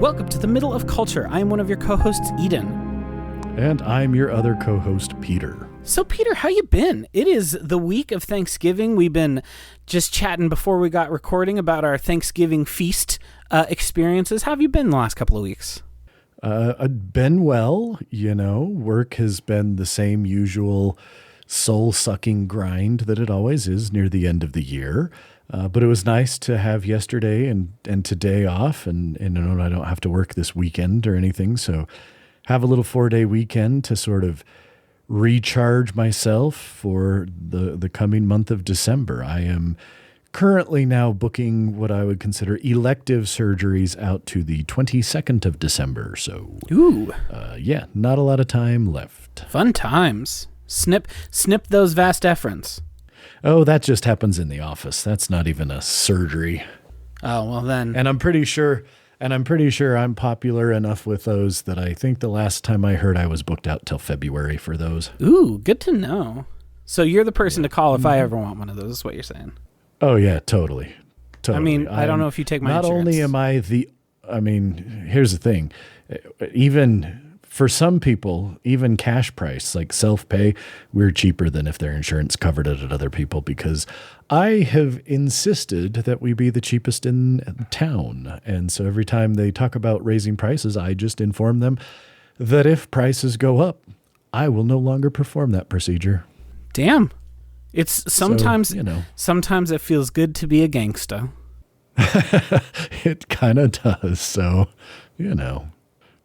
Welcome to the Middle of Culture. I am one of your co-hosts, Eden. And I'm your other co-host, Peter. So, Peter, how you been? It is the week of Thanksgiving. We've been just chatting before we got recording about our Thanksgiving feast experiences. How have you been the last couple of weeks? Been well, work has been the same usual soul-sucking grind that it always is near the end of the year. But it was nice to have yesterday and today off, and I don't have to work this weekend or anything. So have a little 4-day weekend to sort of recharge myself for the coming month of December. I am currently now booking what I would consider elective surgeries out to the 22nd of December. So, not a lot of time left. Fun times. Snip those vas deferens. Oh, that just happens in the office. That's not even a surgery. Oh, well then. And I'm pretty sure I'm popular enough with those that I think the last time I heard I was booked out till February for those. Ooh, good to know. So you're the person to call if I ever want one of those, is what you're saying. Oh, yeah, totally. I mean, I don't know if you take my insurance. Not only am I here's the thing. Even for some people, even cash price, like self-pay, we're cheaper than if their insurance covered it at other people, because I have insisted that we be the cheapest in town. And so every time they talk about raising prices, I just inform them that if prices go up, I will no longer perform that procedure. Damn. It's sometimes, sometimes it feels good to be a gangsta. It kind of does. So,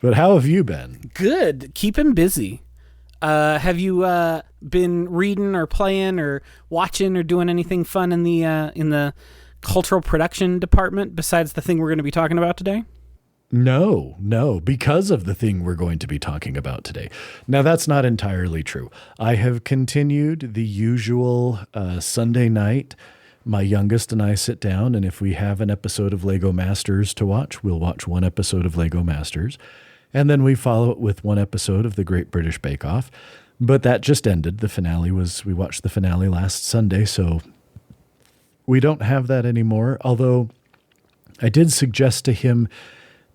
But how have you been? Good. Keeping busy. Have you been reading or playing or watching or doing anything fun in the cultural production department besides the thing we're going to be talking about today? No, because of the thing we're going to be talking about today. Now, that's not entirely true. I have continued the usual Sunday night. My youngest and I sit down, and if we have an episode of Lego Masters to watch, we'll watch one episode of Lego Masters. And then we follow it with one episode of The Great British Bake Off. But that just ended. We watched the finale last Sunday, so we don't have that anymore. Although I did suggest to him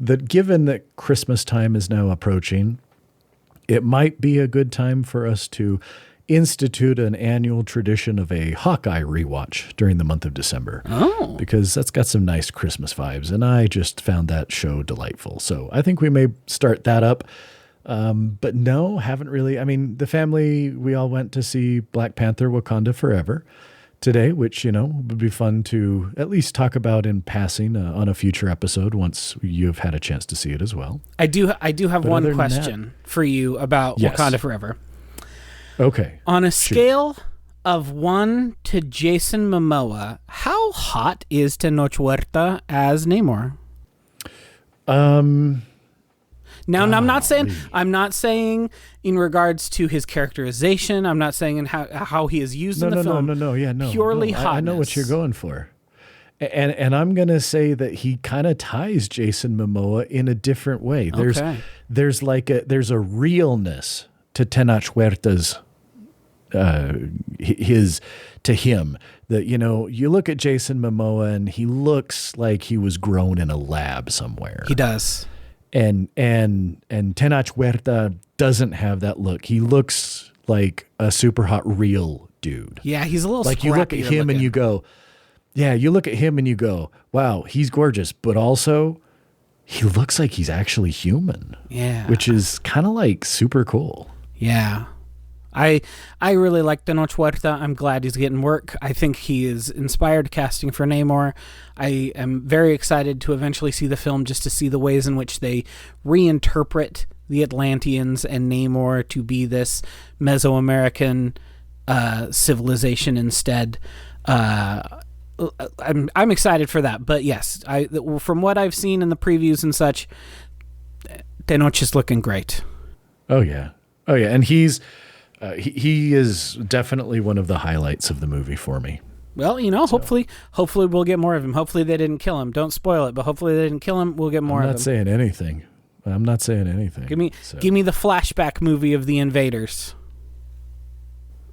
that given that Christmas time is now approaching, it might be a good time for us to institute an annual tradition of a Hawkeye rewatch during the month of December. Oh. Because that's got some nice Christmas vibes, and I just found that show delightful. So I think we may start that up. But no, haven't really. I mean, the family, we all went to see Black Panther Wakanda Forever today, which, would be fun to at least talk about in passing on a future episode once you've had a chance to see it as well. I do have one question for you about Wakanda Forever. Okay. On a scale of 1 to Jason Momoa, how hot is Tenoch Huerta as Namor? Now, I'm not saying in regards to his characterization. I'm not saying in how he is used in the film. No. Purely hotness. I know what you're going for. And I'm going to say that he kind of ties Jason Momoa in a different way. There's a realness to Tenoch Huerta's to him that, you look at Jason Momoa and he looks like he was grown in a lab somewhere. He does. And Tenoch Huerta doesn't have that look. He looks like a super hot real dude. Yeah, he's a little like you look at him and you go, wow, he's gorgeous, but also he looks like he's actually human. Yeah. Which is kind of like super cool. Yeah. I really like Tenoch Huerta. I'm glad he's getting work. I think he is inspired casting for Namor. I am very excited to eventually see the film just to see the ways in which they reinterpret the Atlanteans and Namor to be this Mesoamerican civilization instead. I'm excited for that. But yes, from what I've seen in the previews and such, Tenoch is looking great. Oh yeah, and he is definitely one of the highlights of the movie for me. Well, hopefully we'll get more of him. Hopefully they didn't kill him. Don't spoil it, but hopefully they didn't kill him. We'll get more of him. I'm not saying anything. Give me the flashback movie of the invaders.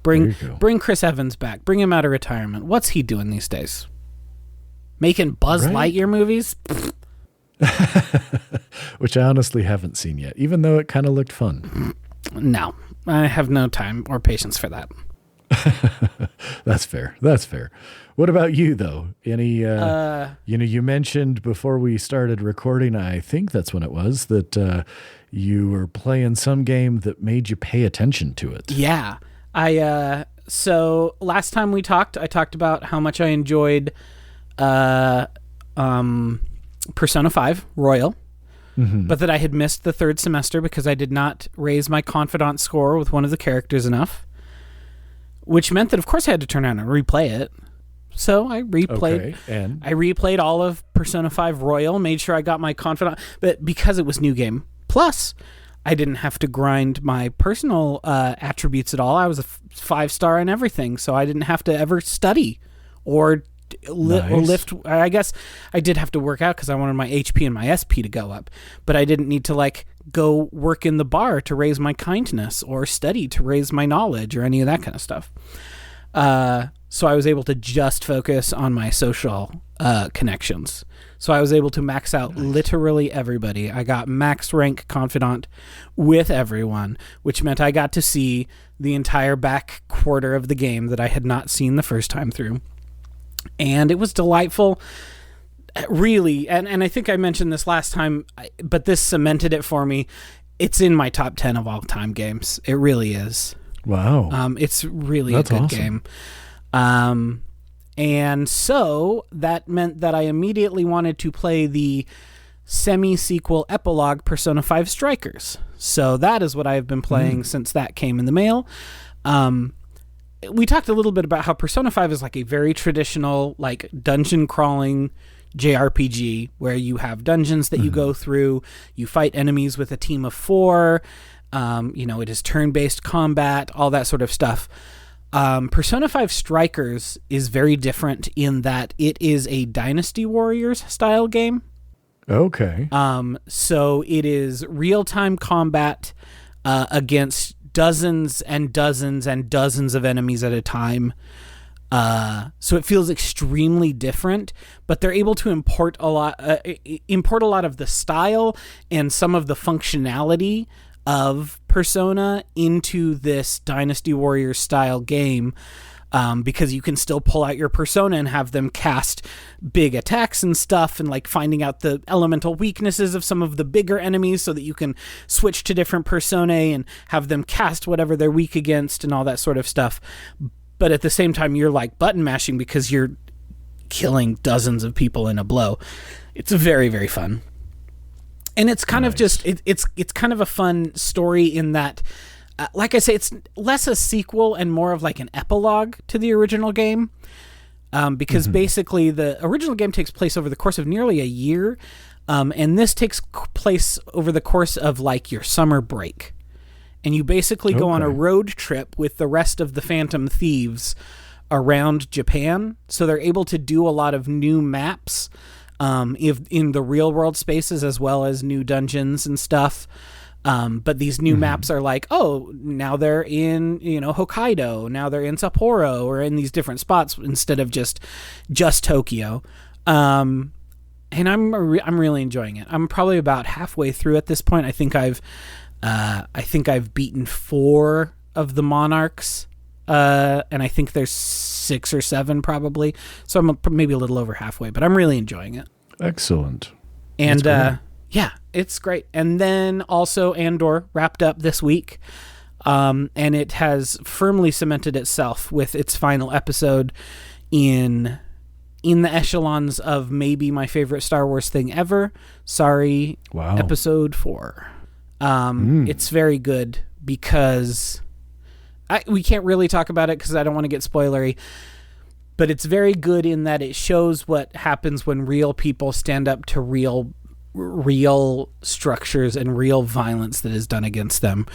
Bring Chris Evans back. Bring him out of retirement. What's he doing these days? Making Buzz Lightyear movies? which I honestly haven't seen yet, even though it kind of looked fun. No, I have no time or patience for that. That's fair. That's fair. What about you, though? Any, you mentioned before we started recording, I think that's when it was, that you were playing some game that made you pay attention to it. Yeah. So last time we talked, I talked about how much I enjoyed Persona 5 Royal, but that I had missed the third semester because I did not raise my confidant score with one of the characters enough, which meant that, of course, I had to turn around and replay it. So I replayed. Okay, I replayed all of Persona 5 Royal, made sure I got my confidant, but because it was New Game Plus, I didn't have to grind my personal attributes at all. I was a 5-star and everything, so I didn't have to ever study or lift. I guess I did have to work out because I wanted my HP and my SP to go up, but I didn't need to go work in the bar to raise my kindness or study to raise my knowledge or any of that kind of stuff. So I was able to just focus on my social connections. So I was able to max out literally everybody. I got max rank confidant with everyone, which meant I got to see the entire back quarter of the game that I had not seen the first time through. And it was delightful, really. And I think I mentioned this last time, but this cemented it for me. It's in my top 10 of all time games. It really is. Wow. It's really That's a good awesome. game. And so that meant that I immediately wanted to play the semi-sequel epilogue Persona 5 Strikers. So that is what I've been playing since that came in the mail. We talked a little bit about how Persona 5 is a very traditional, dungeon crawling JRPG where you have dungeons that you go through, you fight enemies with a team of 4, it is turn-based combat, all that sort of stuff. Persona 5 Strikers is very different in that it is a Dynasty Warriors style game. Okay. So it is real-time combat against dozens and dozens and dozens of enemies at a time. So it feels extremely different, but they're able to import a lot of the style and some of the functionality of Persona into this Dynasty Warriors style game, because you can still pull out your Persona and have them cast big attacks and stuff, and finding out the elemental weaknesses of some of the bigger enemies so that you can switch to different Personae and have them cast whatever they're weak against and all that sort of stuff. But at the same time, you're button mashing because you're killing dozens of people in a blow. It's very, very fun. And it's kind of just, it's kind of a fun story in that, like I say, it's less a sequel and more of an epilogue to the original game. Because basically the original game takes place over the course of nearly a year. And this takes place over the course of your summer break. And you basically go on a road trip with the rest of the Phantom Thieves around Japan. So they're able to do a lot of new maps in the real world spaces as well as new dungeons and stuff. But these new maps are now they're in, Hokkaido, now they're in Sapporo, or in these different spots instead of just Tokyo. And I'm really enjoying it. I'm probably about halfway through at this point. I think I've beaten 4 of the monarchs. And I think there's 6 or 7 probably. So I'm maybe a little over halfway, but I'm really enjoying it. Excellent. And yeah, it's great. And then also Andor wrapped up this week. And it has firmly cemented itself with its final episode in the echelons of maybe my favorite Star Wars thing ever. Sorry, wow. Episode 4. It's very good because we can't really talk about it because I don't want to get spoilery, but it's very good in that it shows what happens when real people stand up to real structures and real violence that is done against them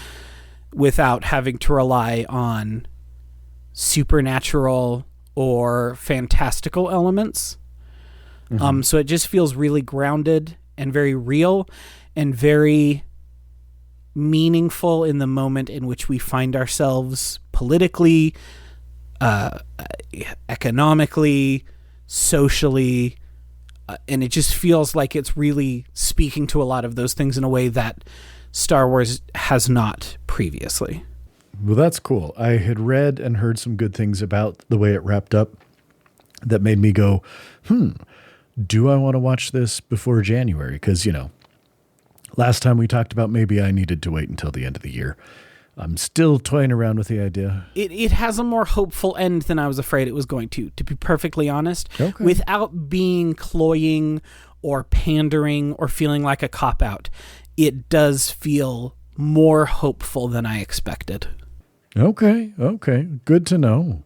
without having to rely on supernatural or fantastical elements. So it just feels really grounded and very real and very meaningful in the moment in which we find ourselves politically, economically, socially, and it just feels like it's really speaking to a lot of those things in a way that Star Wars has not previously. Well, that's cool. I had read and heard some good things about the way it wrapped up that made me go, do I want to watch this before January? Because, last time we talked about maybe I needed to wait until the end of the year. I'm still toying around with the idea. It has a more hopeful end than I was afraid it was going to be perfectly honest, Okay. without being cloying or pandering or feeling like a cop-out. It does feel more hopeful than I expected. Okay. Good to know.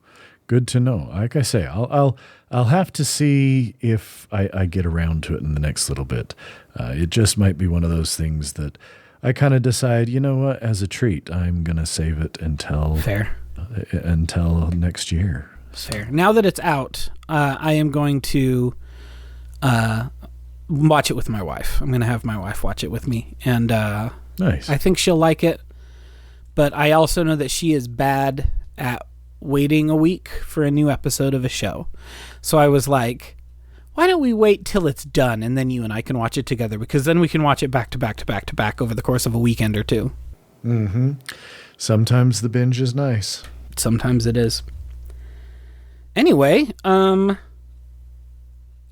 Like I say, I'll have to see if I get around to it in the next little bit. It just might be one of those things that I kind of decide, you know what, as a treat, I'm going to save it until next year. Fair. Now that it's out, I am going to watch it with my wife. I'm going to have my wife watch it with me. And nice. I think she'll like it. But I also know that she is bad at waiting a week for a new episode of a show. So I was like, why don't we wait till it's done and then you and I can watch it together, because then we can watch it back to back to back to back over the course of a weekend or two. Mm-hmm. Sometimes the binge is nice. Sometimes it is. Anyway,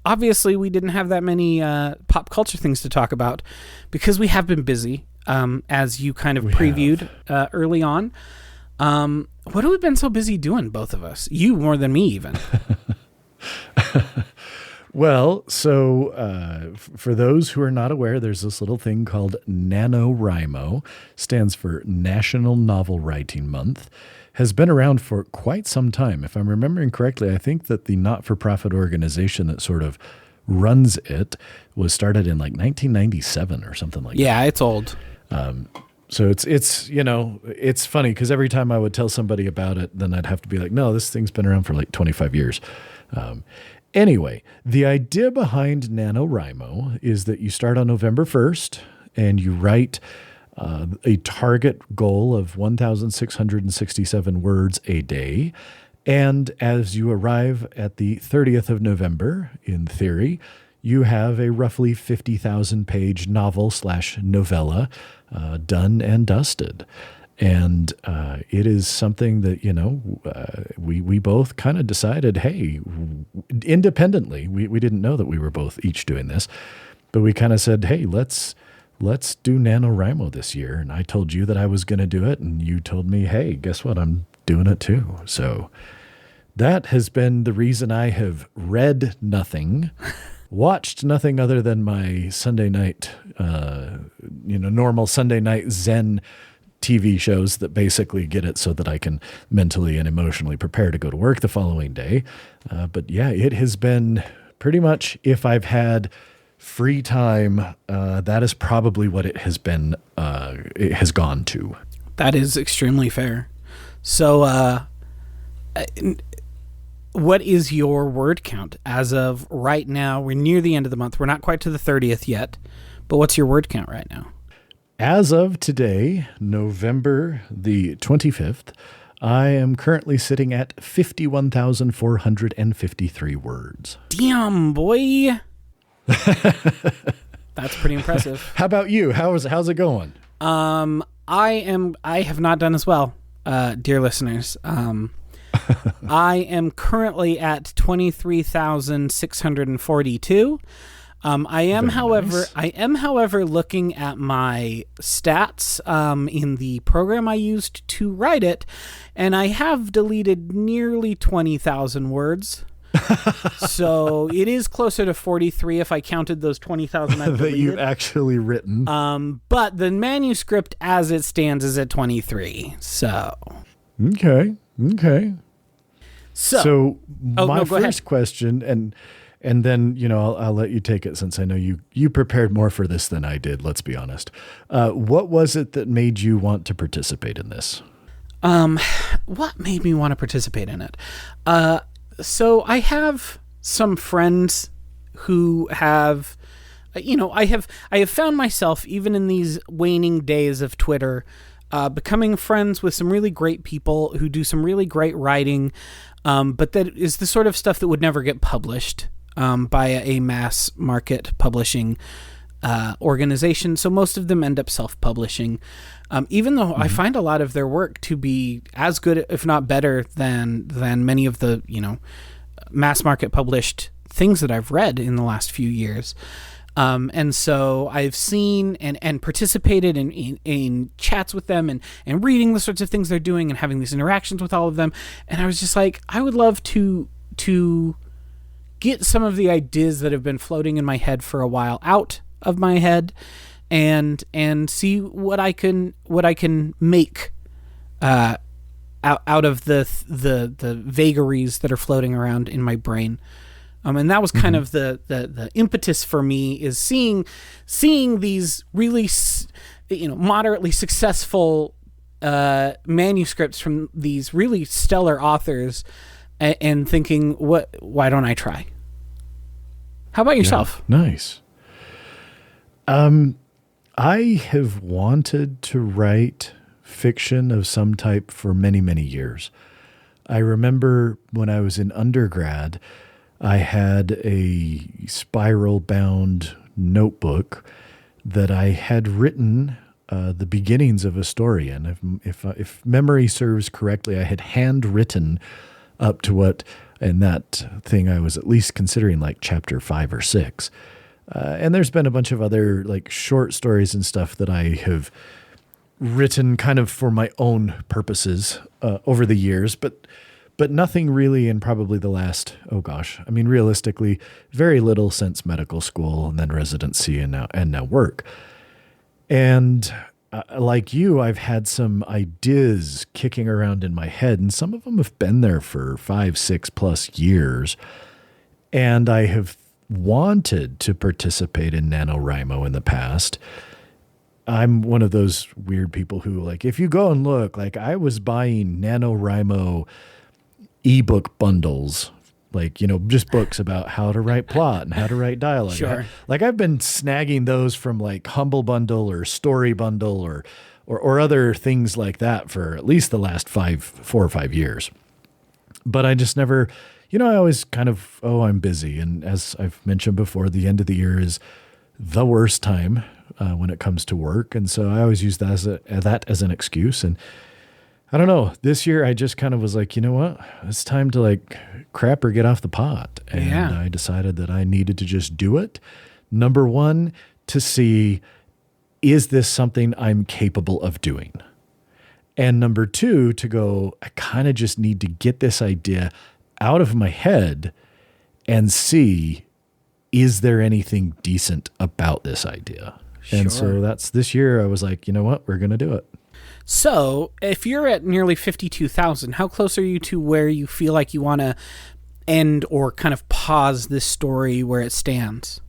obviously we didn't have that many pop culture things to talk about because we have been busy, as you kind of previewed early on. What have we been so busy doing, both of us? You more than me, even. Well, so for those who are not aware, there's this little thing called NaNoWriMo, stands for National Novel Writing Month, has been around for quite some time. If I'm remembering correctly, I think that the not-for-profit organization that sort of runs it was started in like 1997 or something like that. Yeah, it's old. So it's funny because every time I would tell somebody about it, then I'd have to be like, no, this thing's been around for like 25 years. Anyway, the idea behind NaNoWriMo is that you start on November 1st and you write a target goal of 1,667 words a day. And as you arrive at the 30th of November, in theory, you have a roughly 50,000 page novel/novella done and dusted. And it is something that, we both kind of decided, hey, independently, we didn't know that we were both each doing this, but we kind of said, hey, let's do NaNoWriMo this year. And I told you that I was going to do it, and you told me, hey, guess what? I'm doing it too. So that has been the reason I have read nothing, watched nothing other than my Sunday night, normal Sunday night Zen TV shows that basically get it so that I can mentally and emotionally prepare to go to work the following day. But yeah, it has been pretty much, if I've had free time, that is probably what it has been, it has gone to. That is extremely fair. So, what is your word count as of right now? We're near the end of the month. We're not quite to the 30th yet, but what's your word count right now? As of today, November the 25th, I am currently sitting at 51,453 words. Damn, boy. That's pretty impressive. How about you? How's it going? I have not done as well, dear listeners. I am currently at 23,642. I am, however, looking at my stats in the program I used to write it, and I have deleted nearly 20,000 words. So it is closer to 43 if I counted those 20,000 I've deleted. That you've actually written. But the manuscript as it stands is at 23. So. Okay. So my first question, and then, I'll let you take it since I know you prepared more for this than I did, let's be honest. What was it that made you want to participate in this? What made me want to participate in it? So I have some friends who have, I have found myself, even in these waning days of Twitter, becoming friends with some really great people who do some really great writing, but that is the sort of stuff that would never get published. by a mass market publishing organization. So most of them end up self-publishing. Even though I find a lot of their work to be as good, if not better, than many of the mass market published things that I've read in the last few years. And so I've seen and participated in chats with them and reading the sorts of things they're doing and having these interactions with all of them. And I was just like, I would love to get some of the ideas that have been floating in my head for a while out of my head and see what I can make out of the vagaries that are floating around in my brain. And that was kind of the impetus for me, is seeing these really, moderately successful manuscripts from these really stellar authors, and thinking, why don't I try? How about yourself? Yeah, nice. I have wanted to write fiction of some type for many, many years. I remember when I was in undergrad, I had a spiral-bound notebook that I had written the beginnings of a story in. If memory serves correctly, I had handwritten up to what, and that thing I was at least considering like chapter 5 or 6. And there's been a bunch of other like short stories and stuff that I have written kind of for my own purposes over the years, but nothing really in probably the last, realistically, very little since medical school and then residency and now work. And like you, I've had some ideas kicking around in my head, and some of them have been there for 5, 6+ years. And I have wanted to participate in NaNoWriMo in the past. I'm one of those weird people who, like, if you go and look, like, I was buying NaNoWriMo ebook bundles, like, just books about how to write plot and how to write dialogue. Sure. I've been snagging those from like Humble Bundle or Story Bundle or other things like that for at least the last 4 or 5 years. But I just never, I always kind of, I'm busy. And as I've mentioned before, the end of the year is the worst time when it comes to work. And so I always use that as an excuse. And I don't know, this year I just kind of was like, you know what? It's time to like crap or get off the pot. And I decided that I needed to just do it. Number one, to see, is this something I'm capable of doing? And number two, to go, I kind of just need to get this idea out of my head and see, is there anything decent about this idea? Sure. And so that's this year I was like, you know what? We're going to do it. So if you're at nearly 52,000, how close are you to where you feel like you want to end or kind of pause this story where it stands?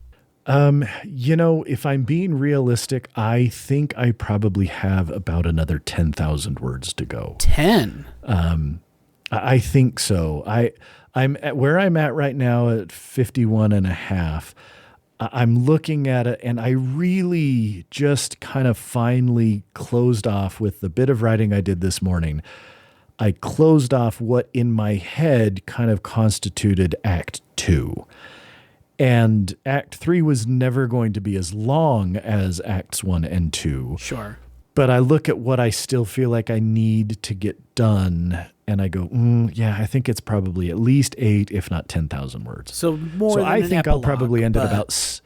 If I'm being realistic, I think I probably have about another 10,000 words to go. 10? I think so. I'm at where I'm at right now at 51 and a half. I'm looking at it, and I really just kind of finally closed off with the bit of writing I did this morning. I closed off what in my head kind of constituted Act 2. And Act 3 was never going to be as long as Acts 1 and 2. Sure. But I look at what I still feel like I need to get done, and I go, I think it's probably at least 8, if not 10,000 words. So more than I an think epilogue, I'll probably end at about.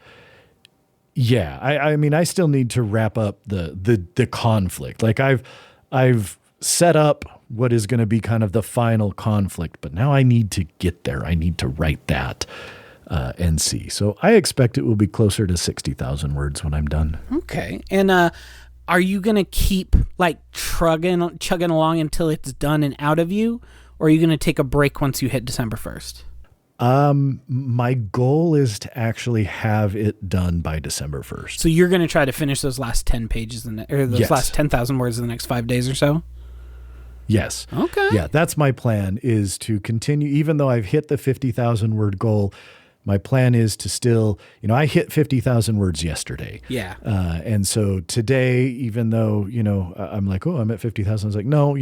I still need to wrap up the conflict. Like I've set up what is going to be kind of the final conflict, but now I need to get there. I need to write that and see. So I expect it will be closer to 60,000 words when I'm done. Okay. And are you going to keep like chugging along until it's done and out of you? Or are you going to take a break once you hit December 1st? My goal is to actually have it done by December 1st. So you're going to try to finish those last 10 pages last 10,000 words in the next 5 days or so? Yes. Okay. Yeah, that's my plan, is to continue, even though I've hit the 50,000 word goal. My plan is to still, I hit 50,000 words yesterday. Yeah. And so today, even though, I'm like, I'm at 50,000. I was like, no,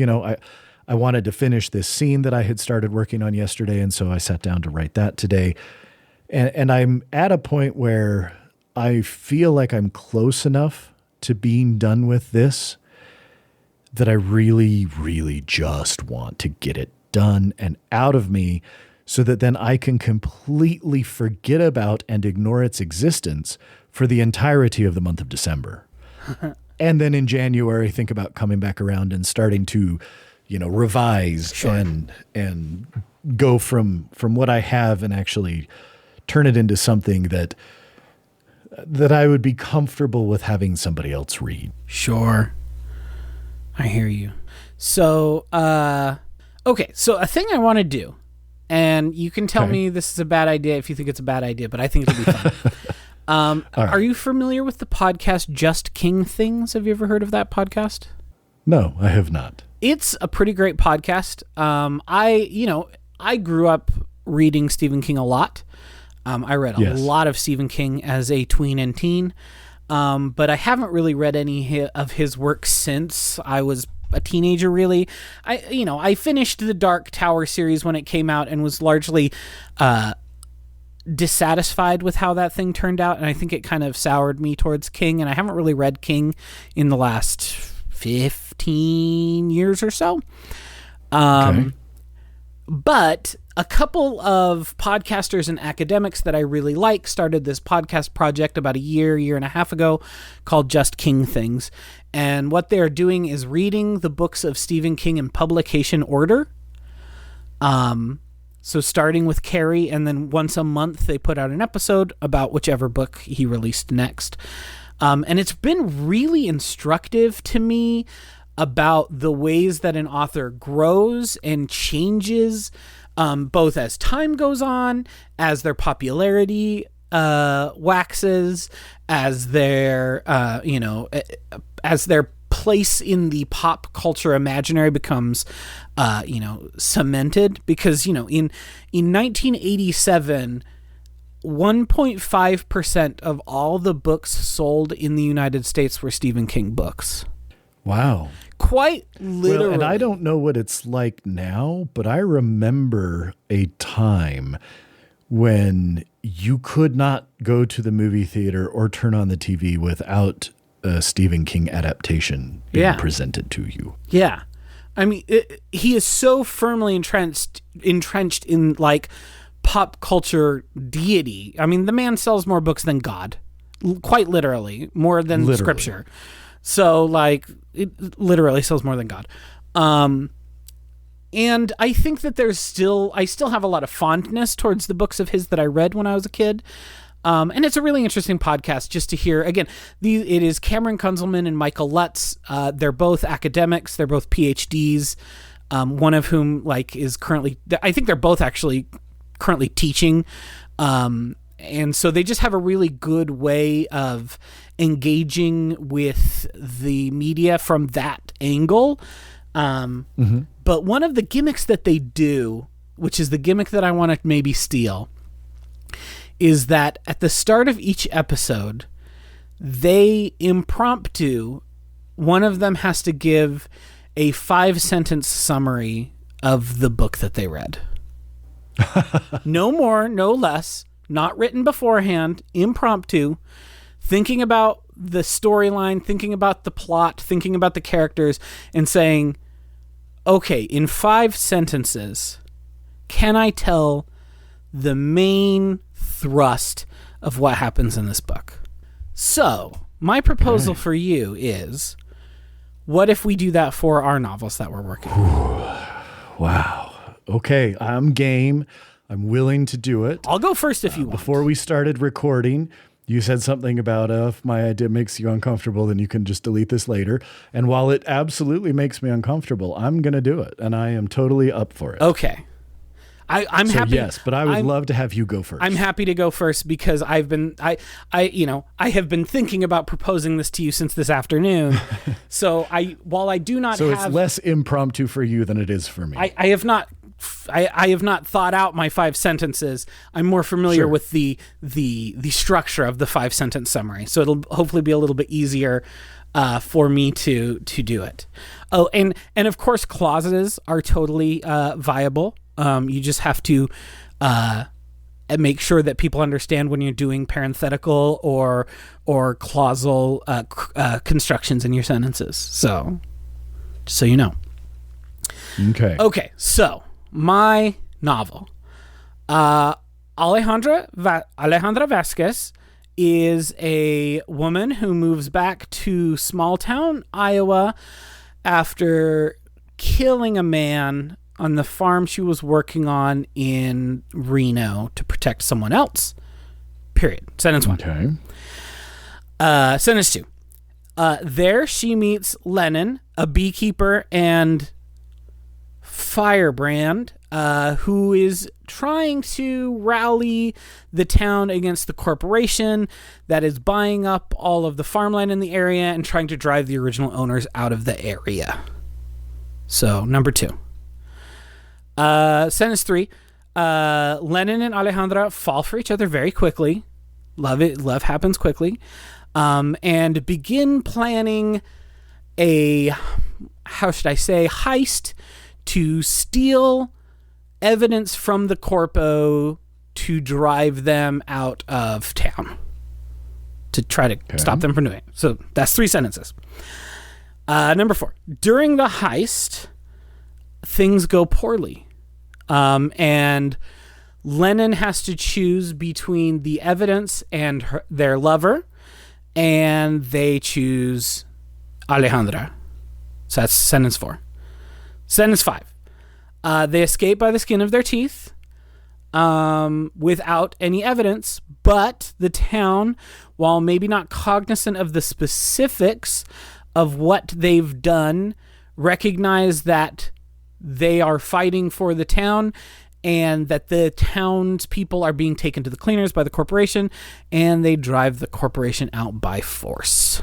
I wanted to finish this scene that I had started working on yesterday. And so I sat down to write that today. And I'm at a point where I feel like I'm close enough to being done with this that I really, really just want to get it done and out of me so that then I can completely forget about and ignore its existence for the entirety of the month of December. And then in January, think about coming back around and starting to, revise and go from what I have and actually turn it into something that I would be comfortable with having somebody else read. Sure. I hear you. So, okay. So a thing I want to do, and you can tell me this is a bad idea if you think it's a bad idea, but I think it'll be fun. Right. Are you familiar with the podcast Just King Things? Have you ever heard of that podcast? No, I have not. It's a pretty great podcast. I grew up reading Stephen King a lot. I read a lot of Stephen King as a tween and teen, but I haven't really read any of his work since I was a teenager, really. I finished the Dark Tower series when it came out and was largely dissatisfied with how that thing turned out, and I think it kind of soured me towards King, and I haven't really read King in the last 15 years or so. But a couple of podcasters and academics that I really like started this podcast project about a year and a half ago called Just King Things. And what they're doing is reading the books of Stephen King in publication order. So starting with Carrie, and then once a month they put out an episode about whichever book he released next. And it's been really instructive to me about the ways that an author grows and changes, both as time goes on, as their popularity waxes, as their place in the pop culture imaginary becomes cemented. Because in 1987, 1.5% of all the books sold in the United States were Stephen King books. Wow. Quite literally. Well, and I don't know what it's like now, but I remember a time when you could not go to the movie theater or turn on the TV without a Stephen King adaptation being presented to you. Yeah. I mean, he is so firmly entrenched in like pop culture deity. I mean, the man sells more books than God, quite literally, more than scripture. So like it literally sells more than God. And I think that I still have a lot of fondness towards the books of his that I read when I was a kid. And it's a really interesting podcast just to hear. Again, it is Cameron Kunzelman and Michael Lutz. They're both academics. They're both PhDs. One of whom is currently, I think they're both actually currently teaching. And so they just have a really good way of engaging with the media from that angle. But one of the gimmicks that they do, which is the gimmick that I want to maybe steal, is that at the start of each episode, they impromptu, one of them has to give a 5-sentence summary of the book that they read. No more, no less, not written beforehand, impromptu, thinking about the storyline, thinking about the plot, thinking about the characters, and saying, okay, in 5 sentences, can I tell the main thrust of what happens in this book? So, my proposal for you is, what if we do that for our novels that we're working on? Wow. Okay, I'm game. I'm willing to do it. I'll go first if you want. Before we started recording, you said something about if my idea makes you uncomfortable, then you can just delete this later. And while it absolutely makes me uncomfortable, I'm going to do it. And I am totally up for it. Okay. I'm happy. Yes, but I would love to have you go first. I'm happy to go first because I have been thinking about proposing this to you since this afternoon. So while I do not have, it's less impromptu for you than it is for me. I have not thought out my 5 sentences. I'm more familiar with the structure of the 5-sentence summary. So it'll hopefully be a little bit easier for me to do it. Oh, and of course clauses are totally viable. You just have to and make sure that people understand when you're doing parenthetical or clausal constructions in your sentences. So, just so you know. Okay. Okay, so my novel, Alejandra Vasquez is a woman who moves back to small town Iowa after killing a man on the farm she was working on in Reno to protect someone else. Period. Sentence 1. Okay. Sentence 2. There she meets Lennon, a beekeeper and firebrand, who is trying to rally the town against the corporation that is buying up all of the farmland in the area and trying to drive the original owners out of the area. So, number 2. Sentence 3. Lennon and Alejandra fall for each other very quickly. Love it. Love happens quickly. And begin planning a, heist to steal evidence from the corpo to drive them out of town. To try to stop them from doing it. So that's 3 sentences. Number 4. During the heist, things go poorly. And Lennon has to choose between the evidence and their lover, and they choose Alejandra. So that's sentence 4. Sentence 5. They escape by the skin of their teeth without any evidence, but the town, while maybe not cognizant of the specifics of what they've done, recognize that they are fighting for the town and that the town's people are being taken to the cleaners by the corporation, and they drive the corporation out by force.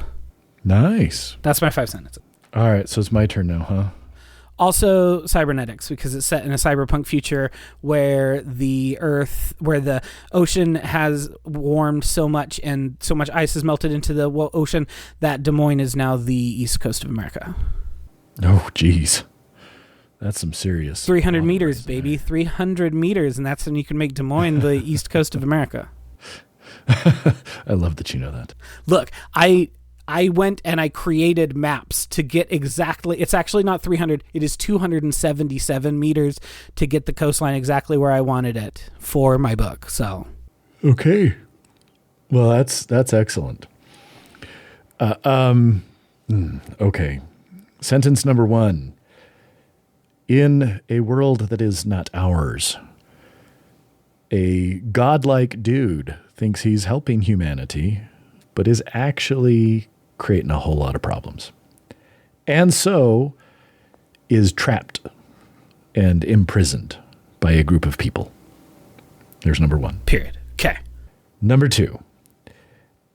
Nice. That's my 5 sentences. All right, so it's my turn now, huh? Also cybernetics, because it's set in a cyberpunk future where the ocean has warmed so much and so much ice has melted into the ocean that Des Moines is now the east coast of America. Oh, geez. That's some serious. 300 meters, baby. 300 meters, and that's when you can make Des Moines the east coast of America. I love that you know that. Look, I went and I created maps to get exactly, it's actually not 300, it is 277 meters to get the coastline exactly where I wanted it for my book. So, okay. Well, that's excellent. Okay. Sentence number 1. In a world that is not ours, a godlike dude thinks he's helping humanity, but is actually creating a whole lot of problems. And so is trapped and imprisoned by a group of people. There's number 1. Period. Okay. Number 2.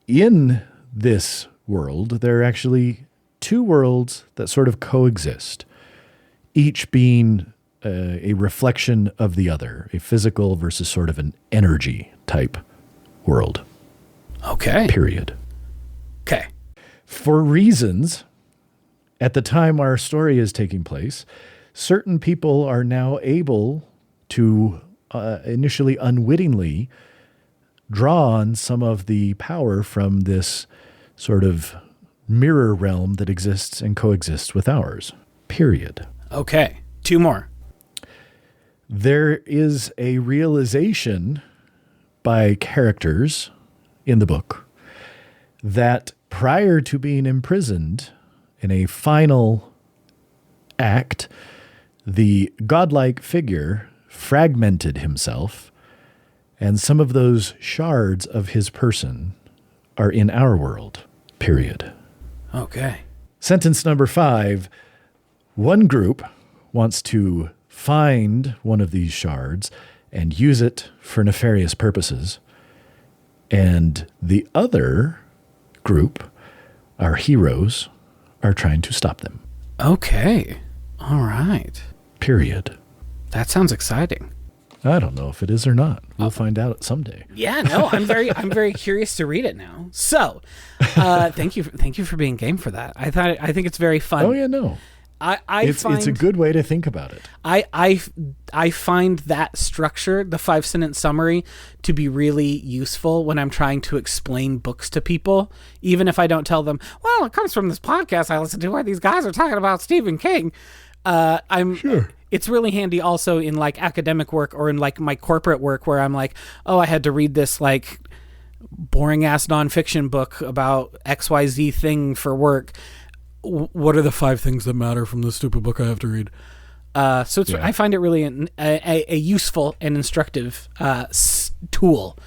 In this world, there are actually 2 worlds that sort of coexist, each being a reflection of the other, a physical versus sort of an energy type world. Okay. Period. Okay. For reasons, at the time our story is taking place, certain people are now able to initially unwittingly draw on some of the power from this sort of mirror realm that exists and coexists with ours. Period. Okay. 2 more. There is a realization by characters in the book that prior to being imprisoned in a final act, the godlike figure fragmented himself, and some of those shards of his person are in our world. Period. Okay. Sentence number 5. One group wants to find one of these shards and use it for nefarious purposes. And the other group, our heroes, are trying to stop them. Okay. All right. Period. That sounds exciting. I don't know if it is or not. We'll find out someday. Yeah, no, I'm very curious to read it now. So, thank you for being game for that. I think it's very fun. Oh yeah, no. It's a good way to think about it. I find that structure, the 5-sentence summary, to be really useful when I'm trying to explain books to people, even if I don't tell them, well, it comes from this podcast I listen to where these guys are talking about Stephen King. Sure. It's really handy also in like academic work or in like my corporate work where I'm like, oh, I had to read this like boring ass nonfiction book about XYZ thing for work. What are the 5 things that matter from this stupid book I have to read? So I find it really a useful and instructive tool.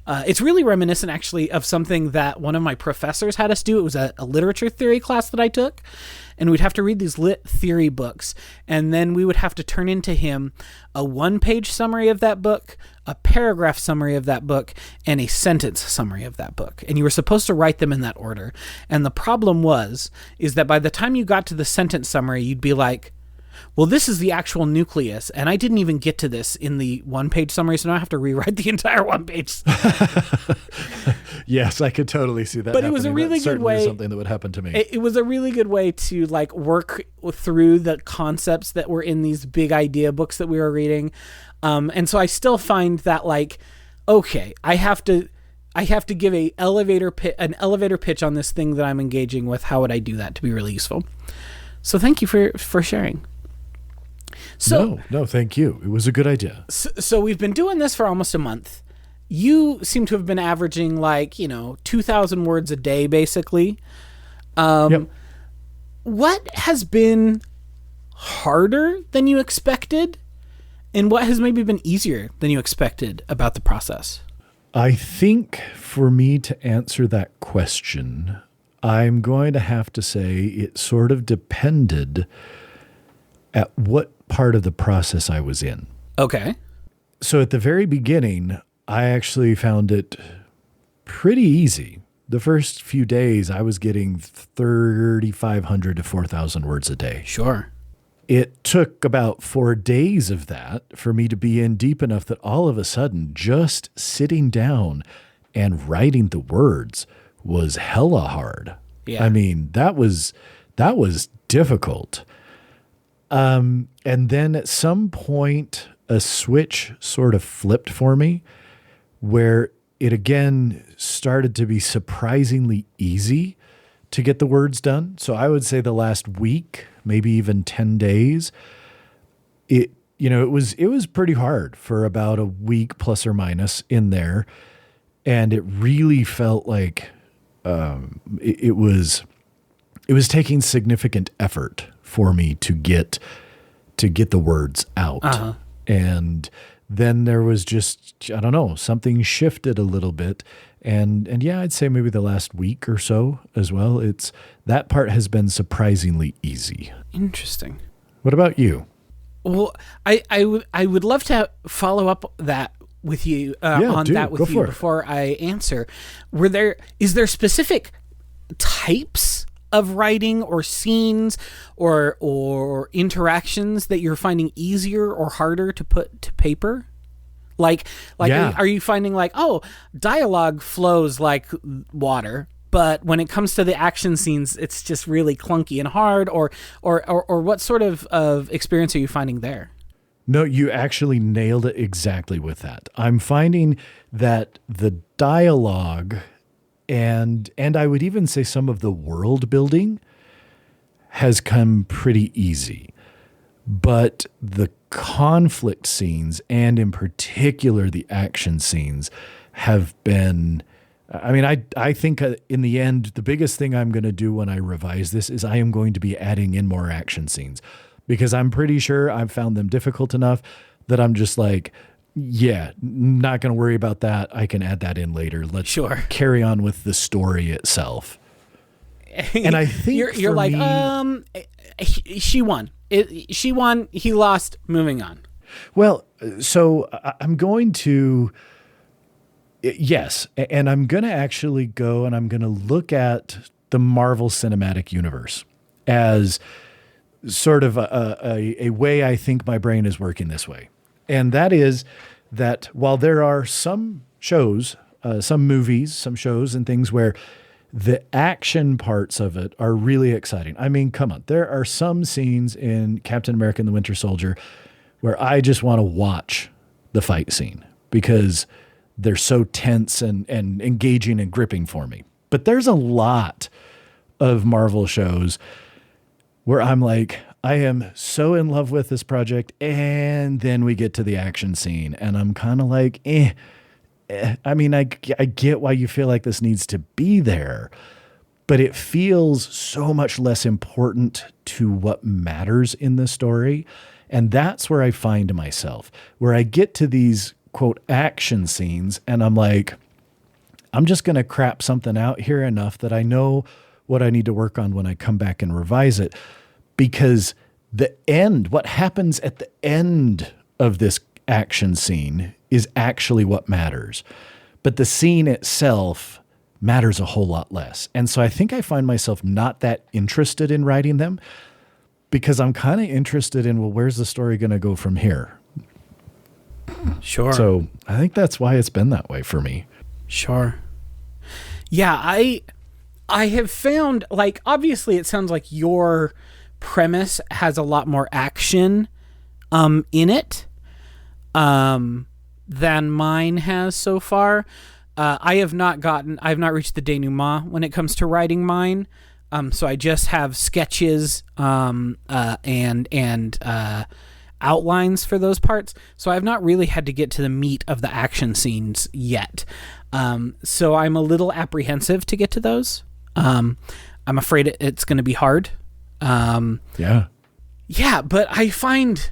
It's really reminiscent, actually, of something that one of my professors had us do. It was a literature theory class that I took, and we'd have to read these lit theory books, and then we would have to turn into him a 1-page summary of that book, a paragraph summary of that book, and a sentence summary of that book. And you were supposed to write them in that order. And the problem is that by the time you got to the sentence summary, you'd be like, well, this is the actual nucleus, and I didn't even get to this in the 1-page summary, so now I have to rewrite the entire 1-page. Yes, I could totally see that. But it was a really good way. Something that would happen to me. It was a really good way to like work through the concepts that were in these big idea books that we were reading, and so I still find that like, okay, I have to give an elevator pitch on this thing that I'm engaging with. How would I do that to be really useful? So thank you for sharing. So, no, thank you. It was a good idea. So we've been doing this for almost a month. You seem to have been averaging 2,000 words a day, basically. Yep. What has been harder than you expected? And what has maybe been easier than you expected about the process? I think for me to answer that question, I'm going to have to say it sort of depended at what part of the process I was in. Okay. So at the very beginning, I actually found it pretty easy. The first few days, I was getting 3,500 to 4,000 words a day. Sure. It took about 4 days of that for me to be in deep enough that all of a sudden, just sitting down and writing the words was hella hard. Yeah. I mean, that was difficult. And then at some point, a switch sort of flipped for me where it again started to be surprisingly easy to get the words done. So I would say the last week, maybe even 10 days, it was pretty hard for about a week plus or minus in there. And it really felt like it was taking significant effort for me to get the words out. Uh-huh. And then there was just, I don't know, something shifted a little bit. And yeah, I'd say maybe the last week or so as well. That part has been surprisingly easy. Interesting. What about you? Well, I would love to follow up that with you before I answer. Is there specific types of writing or scenes or interactions that you're finding easier or harder to put to paper? Are you finding dialogue flows like water, but when it comes to the action scenes, it's just really clunky and hard, or what sort of experience are you finding there? No, you actually nailed it exactly with that. I'm finding that the dialogue and I would even say some of the world building has come pretty easy. But the conflict scenes, and in particular the action scenes, have been, I think in the end, the biggest thing I'm going to do when I revise this is I am going to be adding in more action scenes, because I'm pretty sure I've found them difficult enough that I'm just like, yeah, not going to worry about that. I can add that in later. Let's carry on with the story itself. And I think you're like, she won. She won. He lost. Moving on. Well, so I'm going to, yes, and I'm going to actually go and I'm going to look at the Marvel Cinematic Universe as sort of a way I think my brain is working this way. And that is that while there are some shows, some movies, some shows and things where The action parts of it are really exciting. I mean, come on. There are some scenes in Captain America and the Winter Soldier where I just want to watch the fight scene because they're so tense and engaging and gripping for me. But there's a lot of Marvel shows where I'm like, I am so in love with this project, and then we get to the action scene, and I'm kind of like, I mean, I get why you feel like this needs to be there, but it feels so much less important to what matters in the story. And that's where I find myself, where I get to these, quote, action scenes, and I'm like, I'm just going to crap something out here enough that I know what I need to work on when I come back and revise it. Because what happens at the end of this action scene is actually what matters. But the scene itself matters a whole lot less. And so I think I find myself not that interested in writing them because I'm kind of interested in, well, where's the story going to go from here? Sure. So I think that's why it's been that way for me. Sure. Yeah, I have found, like, obviously it sounds like your premise has a lot more action in it than mine has so far. I have not reached the denouement when it comes to writing mine. So I just have sketches and outlines for those parts. So I've not really had to get to the meat of the action scenes yet. So I'm a little apprehensive to get to those. I'm afraid it's going to be hard. Yeah, but I find,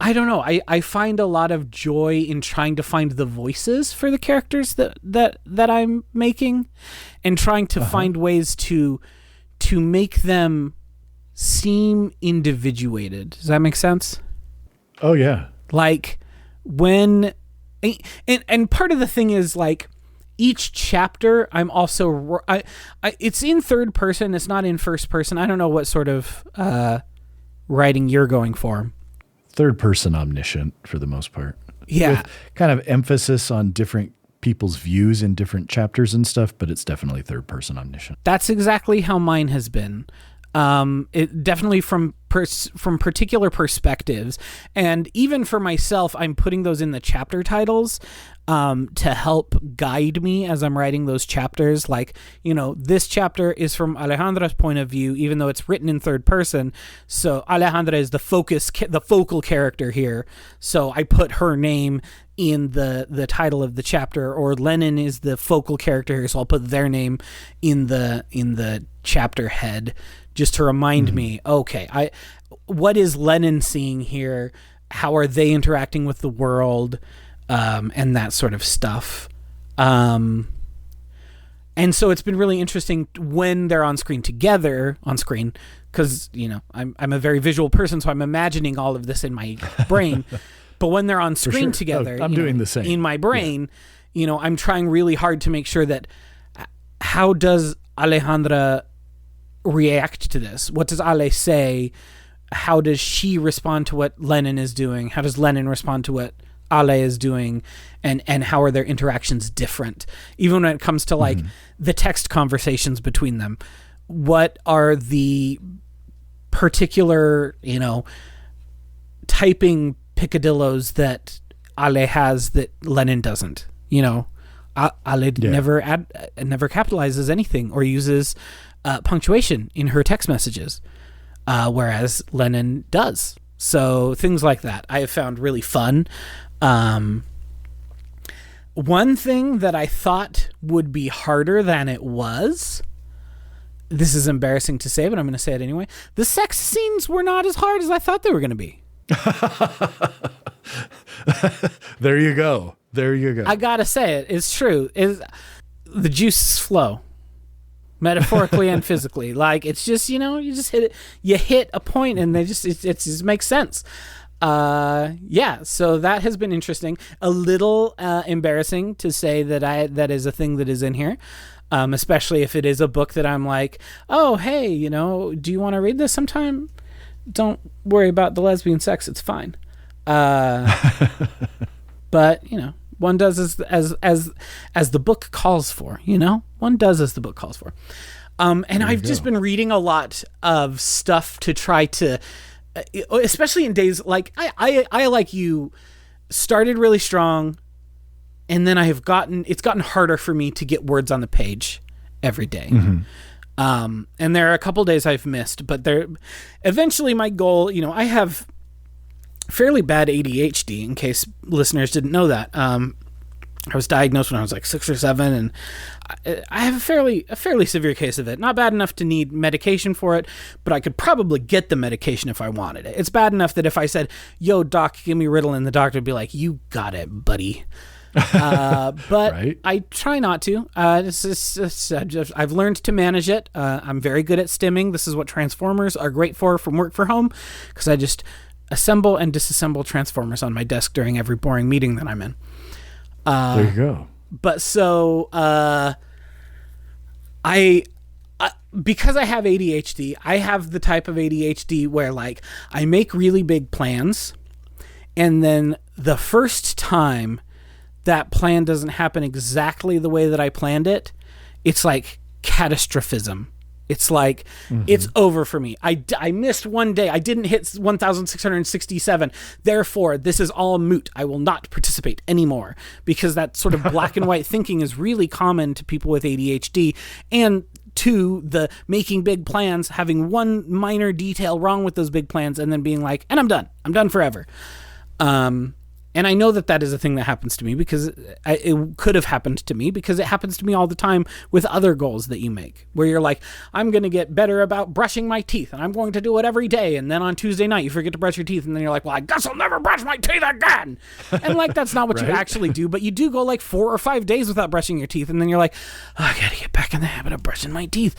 I don't know. I find a lot of joy in trying to find the voices for the characters that I'm making, and trying to find ways to make them seem individuated. Does that make sense? Oh yeah. Like when, and part of the thing is, like, each chapter I'm also, it's in third person. It's not in first person. I don't know what sort of writing you're going for. Third person omniscient for the most part. Yeah. With kind of emphasis on different people's views in different chapters and stuff, but it's definitely third person omniscient. That's exactly how mine has been. It definitely from particular perspectives, and even for myself, I'm putting those in the chapter titles to help guide me as I'm writing those chapters. Like, this chapter is from Alejandra's point of view, even though it's written in third person. So Alejandra is the focal character here. So I put her name in the title of the chapter, or Lenin is the focal character here, so I'll put their name in the chapter head, just to remind me, okay, what is Lenin seeing here? How are they interacting with the world? And that sort of stuff. And so it's been really interesting when they're on screen together, because, I'm a very visual person, so I'm imagining all of this in my brain. But when they're on screen together, I'm doing the same in my brain. Yeah. I'm trying really hard to make sure that how does Alejandra react to this? What does Ale say? How does she respond to what Lenin is doing? How does Lenin respond to what Ale is doing? And how are their interactions different? Even when it comes to like the text conversations between them, what are the particular, typing picadillos that Ale has that Lenin doesn't? Ale never capitalizes anything or uses punctuation in her text messages, whereas Lenin does. So things like that I have found really fun. One thing that I thought would be harder than it was, this is embarrassing to say, but I'm going to say it anyway. The sex scenes were not as hard as I thought they were going to be. There you go. I gotta say it. It's true. The juices flow, metaphorically and physically. Like, it's just, you just hit it. You hit a point, and it just makes sense. So that has been interesting. A little embarrassing to say that is a thing that is in here. Especially if it is a book that I'm like, oh, hey, do you want to read this sometime? Don't worry about the lesbian sex. It's fine. But, One does as the book calls for, one does as the book calls for. And I've just been reading a lot of stuff to try to, especially in days like I like you started really strong, and then it's gotten harder for me to get words on the page every day. And there are a couple days I've missed, but eventually my goal, I have fairly bad ADHD, in case listeners didn't know that. I was diagnosed when I was like 6 or 7, and I have a fairly severe case of it. Not bad enough to need medication for it, but I could probably get the medication if I wanted it. It's bad enough that if I said, "Yo, doc, give me Ritalin," the doctor would be like, "You got it, buddy." But right? I try not to. I've learned to manage it. I'm very good at stimming. This is what transformers are great for from work for home, because I just assemble and disassemble transformers on my desk during every boring meeting that I'm in. There you go. But so I because I have ADHD, I have the type of ADHD where like I make really big plans, and then the first time that plan doesn't happen exactly the way that I planned it, it's like catastrophism. It's like, it's over for me. I missed one day. I didn't hit 1,667. Therefore, this is all moot. I will not participate anymore. Because that sort of black and white thinking is really common to people with ADHD, and to the making big plans, having one minor detail wrong with those big plans, and then being like, and I'm done. I'm done forever. And I know that is a thing that happens to me, because it could have happened to me, because it happens to me all the time with other goals that you make, where you're like, I'm going to get better about brushing my teeth, and I'm going to do it every day. And then on Tuesday night, you forget to brush your teeth, and then you're like, well, I guess I'll never brush my teeth again. And like, that's not what you actually do, but you do go like 4 or 5 days without brushing your teeth. And then you're like, oh, I got to get back in the habit of brushing my teeth.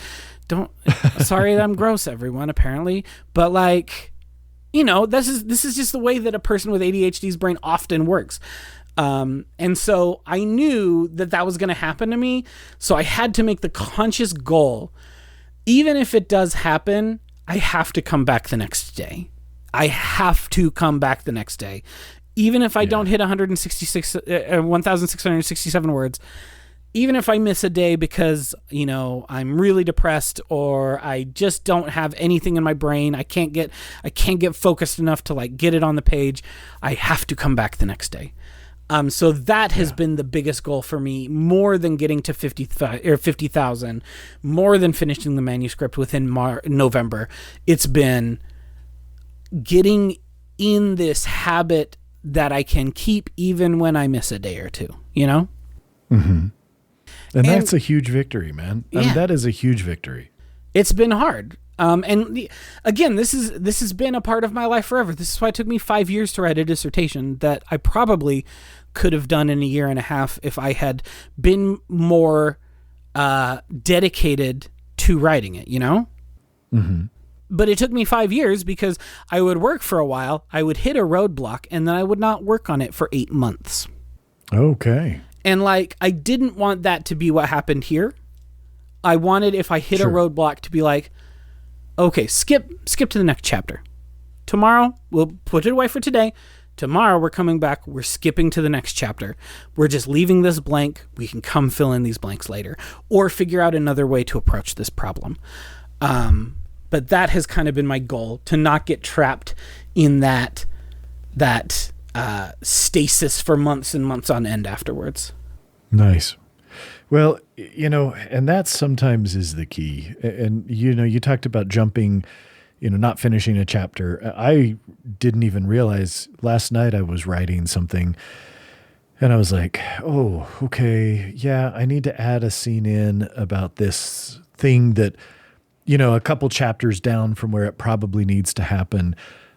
Sorry that I'm gross, everyone, apparently. But like, this is just the way that a person with ADHD's brain often works. And so I knew that was going to happen to me. So I had to make the conscious goal. Even if it does happen, I have to come back the next day. Even if I don't hit 1,667 words, even if I miss a day because, I'm really depressed, or I just don't have anything in my brain, I can't get focused enough to like get it on the page, I have to come back the next day. So that has been the biggest goal for me, more than getting to 50,000, more than finishing the manuscript within November. It's been getting in this habit that I can keep even when I miss a day or two, Mm-hmm. And that's a huge victory, man. I mean, that is a huge victory. It's been hard. Again, this has been a part of my life forever. This is why it took me 5 years to write a dissertation that I probably could have done in a year and a half if I had been more dedicated to writing it, Mm-hmm. But it took me 5 years because I would work for a while, I would hit a roadblock, and then I would not work on it for 8 months. Okay. And like, I didn't want that to be what happened here. I wanted, if I hit a roadblock, to be like, okay, skip to the next chapter. Tomorrow, we'll put it away for today. Tomorrow, we're coming back. We're skipping to the next chapter. We're just leaving this blank. We can come fill in these blanks later, or figure out another way to approach this problem. But that has kind of been my goal, to not get trapped in that stasis for months and months on end afterwards. Nice. Well, and that sometimes is the key. And, you talked about jumping, not finishing a chapter. I didn't even realize last night I was writing something and I was like, oh, okay. Yeah, I need to add a scene in about this thing that, a couple chapters down from where it probably needs to happen.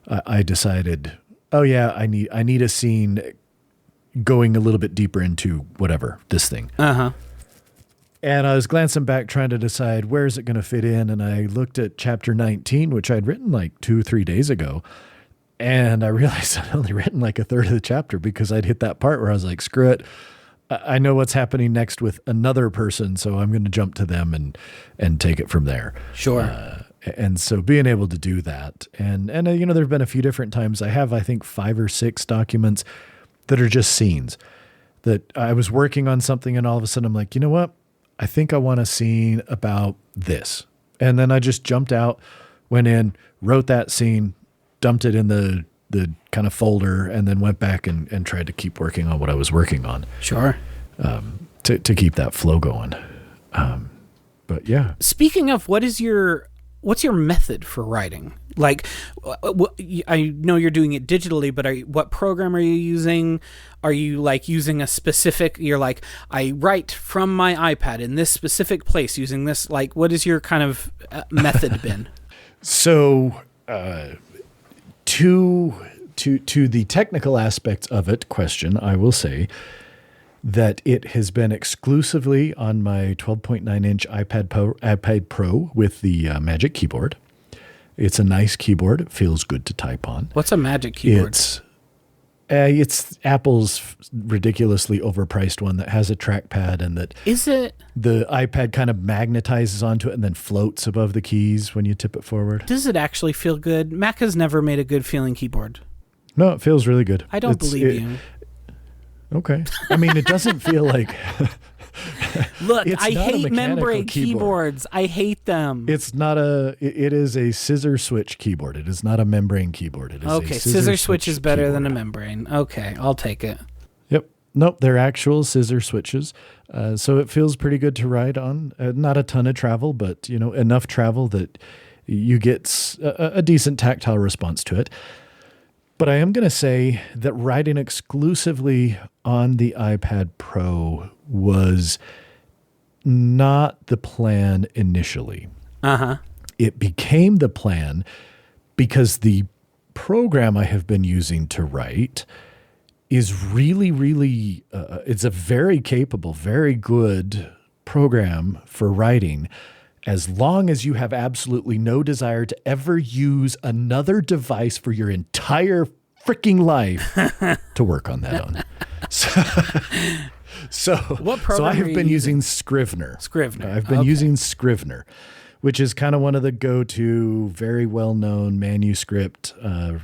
I decided, oh yeah, I need a scene going a little bit deeper into whatever this thing. Uh-huh. And I was glancing back, trying to decide where is it going to fit in. And I looked at chapter 19, which I'd written like 2 or 3 days ago. And I realized I'd only written like a third of the chapter, because I'd hit that part where I was like, screw it. I know what's happening next with another person, so I'm going to jump to them and take it from there. Sure. And so being able to do that, and there have been a few different times. I have, I think, 5 or 6 documents that are just scenes that I was working on something and all of a sudden I'm like, you know what? I think I want a scene about this. And then I just jumped out, went in, wrote that scene, dumped it in the kind of folder, and then went back and tried to keep working on what I was working on. Sure. To keep that flow going. But yeah. Speaking of, what's your method for writing? Like, I know you're doing it digitally, but what program are you using? Are you like using a specific, you're like, I write from my iPad in this specific place using this, like, what is your kind of method been? So, to the technical aspects of it question, I will say that it has been exclusively on my 12.9-inch iPad Pro with the Magic Keyboard. It's a nice keyboard. It feels good to type on. What's a Magic Keyboard? It's Apple's ridiculously overpriced one that has a trackpad and that is it the iPad kind of magnetizes onto it and then floats above the keys when you tip it forward. Does it actually feel good? Mac has never made a good feeling keyboard. No, it feels really good. I don't believe you. Okay. I mean, it doesn't feel like... Look, I hate membrane keyboards. I hate them. It is a scissor switch keyboard. It is not a membrane keyboard. It is okay, scissor switch is better than a membrane. Okay, I'll take it. Yep. Nope, they're actual scissor switches. So it feels pretty good to write on. Not a ton of travel, but enough travel that you get a decent tactile response to it. But I am going to say that writing exclusively on the iPad Pro was not the plan initially. Uh-huh. It became the plan because the program I have been using to write is really, really, it's a very capable, very good program for writing, as long as you have absolutely no desire to ever use another device for your entire freaking life to work on that on. So I have been using Scrivener. I've been using Scrivener, which is kind of one of the go-to, very well-known manuscript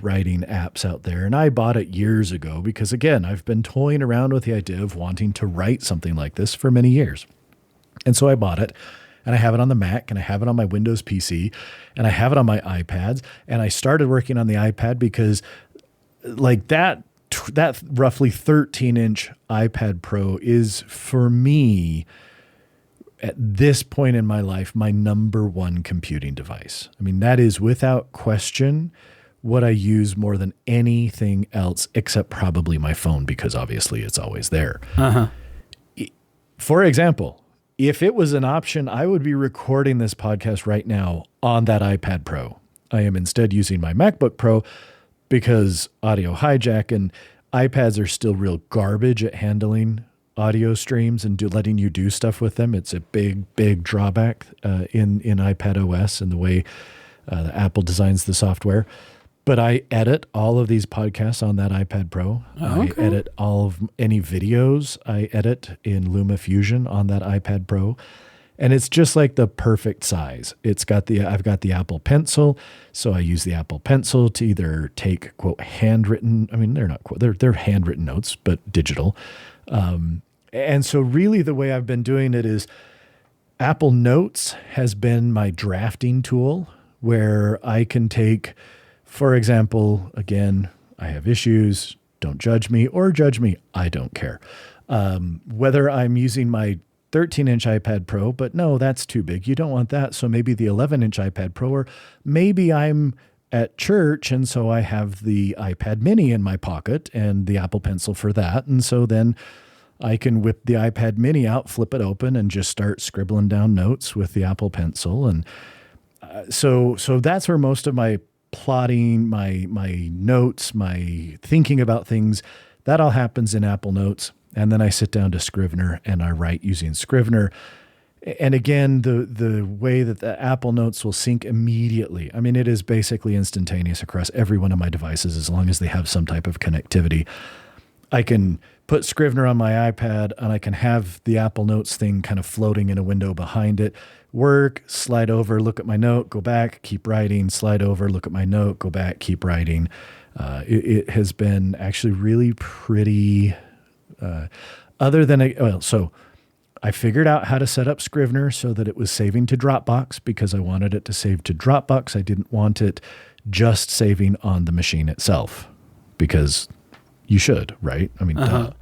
writing apps out there. And I bought it years ago because, again, I've been toying around with the idea of wanting to write something like this for many years. And so I bought it. And I have it on the Mac, and I have it on my Windows PC, and I have it on my iPads. And I started working on the iPad because like that roughly 13-inch iPad Pro is, for me, at this point in my life, my number one computing device. I mean, that is without question what I use more than anything else, except probably my phone, because obviously it's always there. Uh-huh. For example, if it was an option, I would be recording this podcast right now on that iPad Pro. I am instead using my MacBook Pro because audio hijack and iPads are still real garbage at handling audio streams and letting you do stuff with them. It's a big, big drawback in iPad OS and the way Apple designs the software. But I edit all of these podcasts on that iPad Pro. I edit all of any videos I edit in LumaFusion on that iPad Pro. And it's just like the perfect size. I've got the Apple Pencil, so I use the Apple Pencil to either take, quote, handwritten, I mean, they're not, quote, they're handwritten notes, but digital. And so really the way I've been doing it is Apple Notes has been my drafting tool where I can take, for example, again, I have issues, don't judge me, or judge me, I don't care. Whether I'm using my 13-inch iPad Pro, but no, that's too big. You don't want that. So maybe the 11-inch iPad Pro, or maybe I'm at church and so I have the iPad mini in my pocket and the Apple Pencil for that. And so then I can whip the iPad mini out, flip it open, and just start scribbling down notes with the Apple Pencil. And so that's where most of my plotting, my notes, my thinking about things, that all happens in Apple Notes. And then I sit down to Scrivener and I write using Scrivener. And again, the way that the Apple Notes will sync immediately. I mean, it is basically instantaneous across every one of my devices as long as they have some type of connectivity. I can put Scrivener on my iPad and I can have the Apple Notes thing kind of floating in a window behind it. Work, slide over, look at my note, go back, keep writing, slide over, look at my note, go back, keep writing. It has been actually really pretty... other than, so I figured out how to set up Scrivener so that it was saving to Dropbox because I wanted it to save to Dropbox. I didn't want it just saving on the machine itself because you should, right? I mean, duh.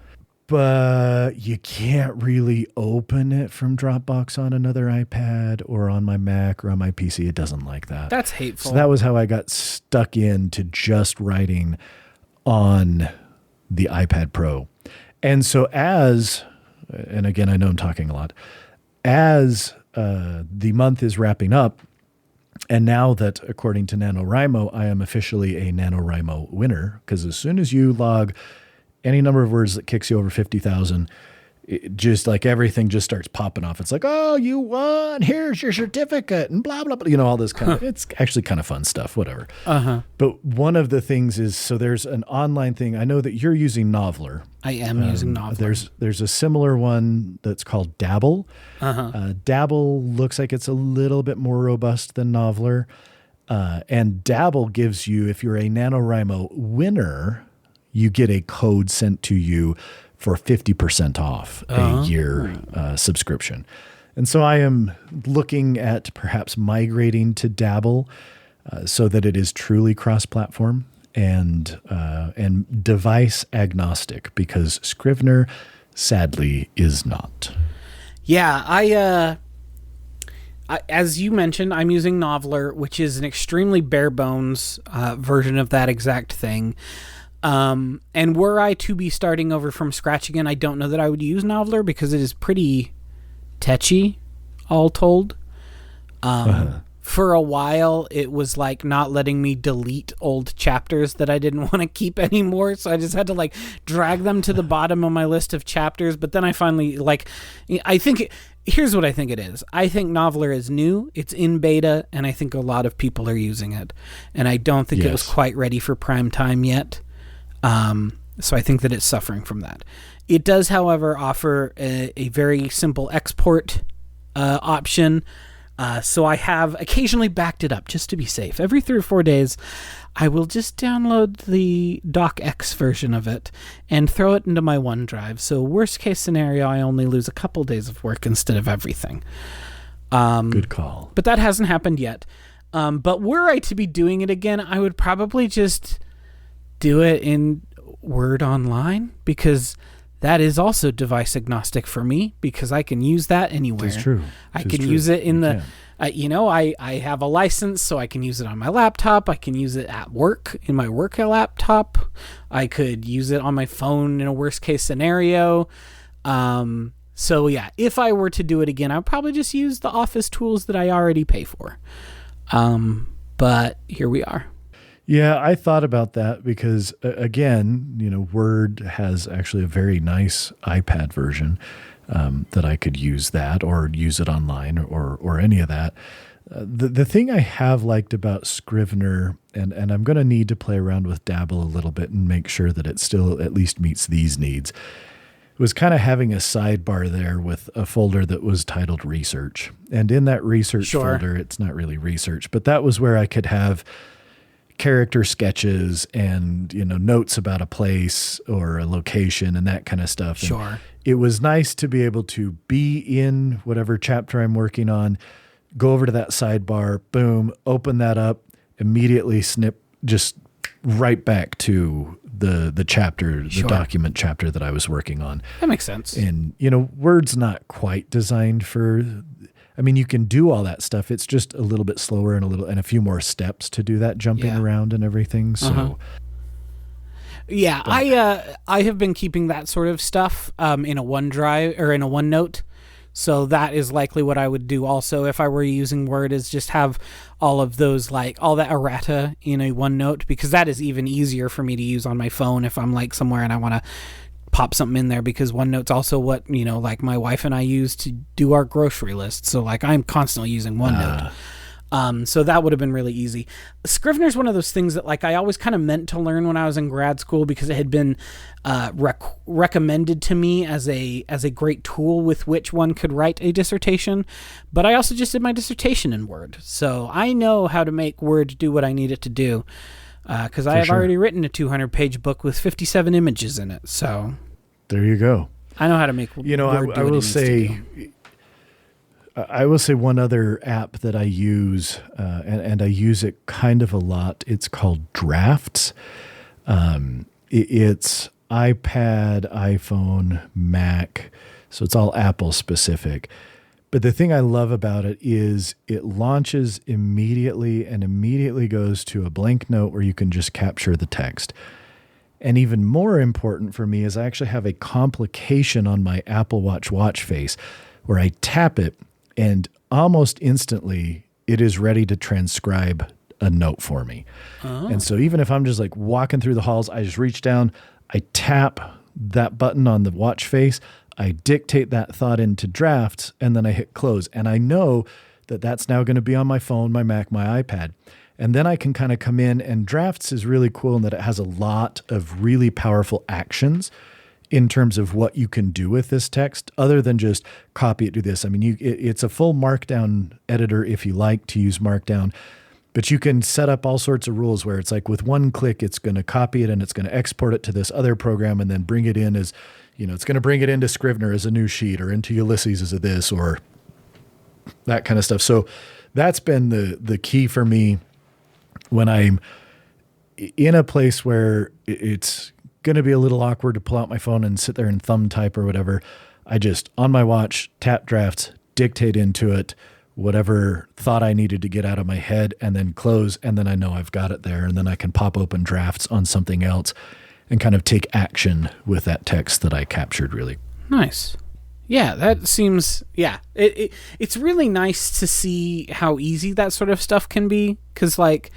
But you can't really open it from Dropbox on another iPad or on my Mac or on my PC. It doesn't like that. That's hateful. So that was how I got stuck into just writing on the iPad Pro. And so and again, I know I'm talking a lot, as the month is wrapping up, and now that, according to NaNoWriMo, I am officially a NaNoWriMo winner, because as soon as you log any number of words that kicks you over 50,000, just like everything just starts popping off. It's like, oh, you won. Here's your certificate and blah, blah, blah. All this kind of, it's actually kind of fun stuff, whatever. But one of the things is, so there's an online thing. I know that you're using Noveler. I am using Noveler. There's a similar one that's called Dabble. Dabble looks like it's a little bit more robust than Noveler. And Dabble gives you, if you're a NaNoWriMo winner, you get a code sent to you for 50% off a year subscription. And so I am looking at perhaps migrating to Dabble so that it is truly cross-platform and device agnostic, because Scrivener sadly is not. Yeah, I as you mentioned, I'm using Noveler, which is an extremely bare bones version of that exact thing. And were I to be starting over from scratch again, I don't know that I would use Noveler because it is pretty tetchy, all told. For a while, it was like not letting me delete old chapters that I didn't want to keep anymore. So I just had to like drag them to the bottom of my list of chapters. But then I finally here's what I think it is. I think Noveler is new. It's in beta, and I think a lot of people are using it. And I don't think it was quite ready for prime time yet. So I think that it's suffering from that. It does, however, offer a very simple export option. So I have occasionally backed it up just to be safe. Every 3 or 4 days, I will just download the DocX version of it and throw it into my OneDrive. So worst case scenario, I only lose a couple days of work instead of everything. Good call. But that hasn't happened yet. But were I to be doing it again, I would probably just do it in Word Online, because that is also device agnostic for me, because I can use that anywhere. It's true. I can use it in I have a license, so I can use it on my laptop. I can use it at work in my work laptop. I could use it on my phone in a worst case scenario. So yeah, if I were to do it again, I would probably just use the Office tools that I already pay for. But here we are. Yeah, I thought about that because, again, Word has actually a very nice iPad version that I could use that or use it online or any of that. The thing I have liked about Scrivener, and I'm going to need to play around with Dabble a little bit and make sure that it still at least meets these needs, was kind of having a sidebar there with a folder that was titled Research. And in that Research folder, it's not really research, but that was where I could have character sketches and notes about a place or a location and that kind of stuff. And it was nice to be able to be in whatever chapter I'm working on, go over to that sidebar, boom, open that up, immediately snip just right back to the chapter, the document chapter that I was working on. That makes sense. And Word's not quite designed for, you can do all that stuff. It's just a little bit slower and a few more steps to do that jumping around and everything. So, yeah, I have been keeping that sort of stuff in a OneDrive or in a OneNote. So that is likely what I would do also if I were using Word, is just have all of those, like all that errata in a OneNote, because that is even easier for me to use on my phone if I'm like somewhere and I want to pop something in there, because OneNote's also what, like my wife and I use to do our grocery list. So like I'm constantly using OneNote. So that would have been really easy. Scrivener's one of those things that like I always kind of meant to learn when I was in grad school, because it had been recommended to me as a great tool with which one could write a dissertation. But I also just did my dissertation in Word. So I know how to make Word do what I need it to do, because I have already written a 200-page book with 57 images in it. So there you go. I know how to make You know, Word do I what it will needs to say, do. I will say one other app that I use, and I use it kind of a lot. It's called Drafts. It's iPad, iPhone, Mac, so it's all Apple specific. But the thing I love about it is it launches immediately and immediately goes to a blank note where you can just capture the text. And even more important for me is I actually have a complication on my Apple Watch watch face where I tap it and almost instantly it is ready to transcribe a note for me. Oh. And so even if I'm just like walking through the halls, I just reach down, I tap that button on the watch face, I dictate that thought into Drafts, and then I hit close. And I know that that's now going to be on my phone, my Mac, my iPad. And then I can kind of come in, and Drafts is really cool in that it has a lot of really powerful actions in terms of what you can do with this text other than just copy it, do this. I mean, it's a full Markdown editor if you like to use Markdown, but you can set up all sorts of rules where it's like with one click, it's going to copy it and it's going to export it to this other program and then bring it in as, you know, it's going to bring it into Scrivener as a new sheet or into Ulysses as a this or that kind of stuff. So that's been the key for me when I'm in a place where it's going to be a little awkward to pull out my phone and sit there and thumb type or whatever. I just, on my watch, tap Drafts, dictate into it whatever thought I needed to get out of my head and then close. And then I know I've got it there. And then I can pop open Drafts on something else and kind of take action with that text that I captured really. Nice. Yeah, that seems, yeah. It's really nice to see how easy that sort of stuff can be. Because, like,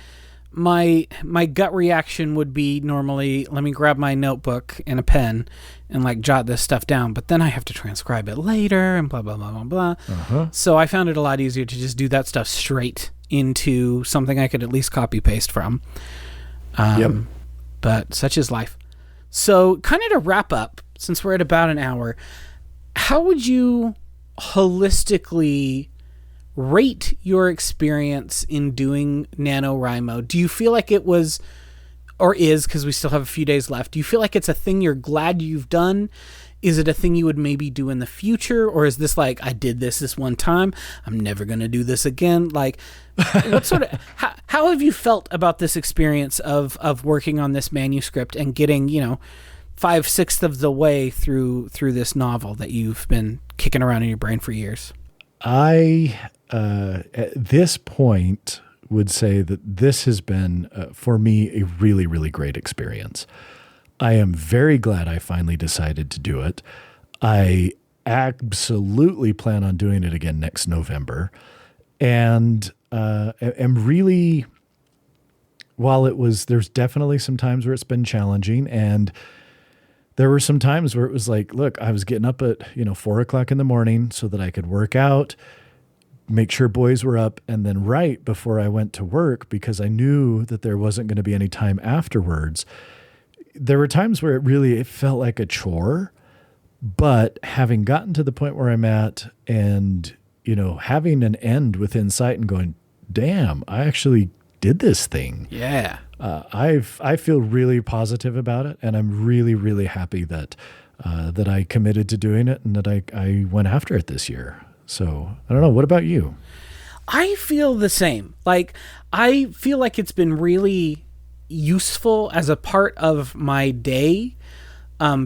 my gut reaction would be normally, let me grab my notebook and a pen and, like, jot this stuff down. But then I have to transcribe it later and blah, blah, blah, blah, blah. Uh-huh. So I found it a lot easier to just do that stuff straight into something I could at least copy-paste from. Yep. But such is life. So kind of to wrap up, since we're at about an hour, how would you holistically rate your experience in doing NaNoWriMo? Do you feel like it was, or is, because we still have a few days left, do you feel like it's a thing you're glad you've done? Is it a thing you would maybe do in the future? Or is this like, I did this one time, I'm never going to do this again? Like, what sort of, how have you felt about this experience of working on this manuscript and getting, 5/6 of the way through this novel that you've been kicking around in your brain for years? I, at this point, would say that this has been, for me, a really, really great experience. I am very glad I finally decided to do it. I absolutely plan on doing it again next November. And am really, while there's definitely some times where it's been challenging, and there were some times where it was like, look, I was getting up at 4:00 in the morning so that I could work out, make sure boys were up, and then write before I went to work because I knew that there wasn't going to be any time afterwards. There were times where it felt like a chore, but having gotten to the point where I'm at and, having an end within sight and going, damn, I actually did this thing. Yeah. I feel really positive about it, and I'm really, really happy that I committed to doing it and that I went after it this year. So I don't know. What about you? I feel the same. Like, I feel like it's been really useful as a part of my day,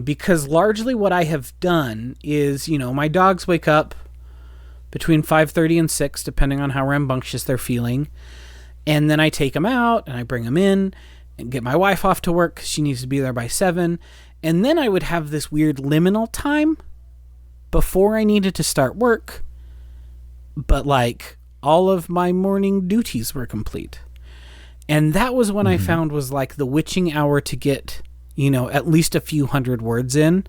because largely what I have done is, my dogs wake up between 5:30 and 6, depending on how rambunctious they're feeling. And then I take them out and I bring them in and get my wife off to work because she needs to be there by 7. And then I would have this weird liminal time before I needed to start work. But like all of my morning duties were complete. And that was when I found was like the witching hour to get, at least a few hundred words in.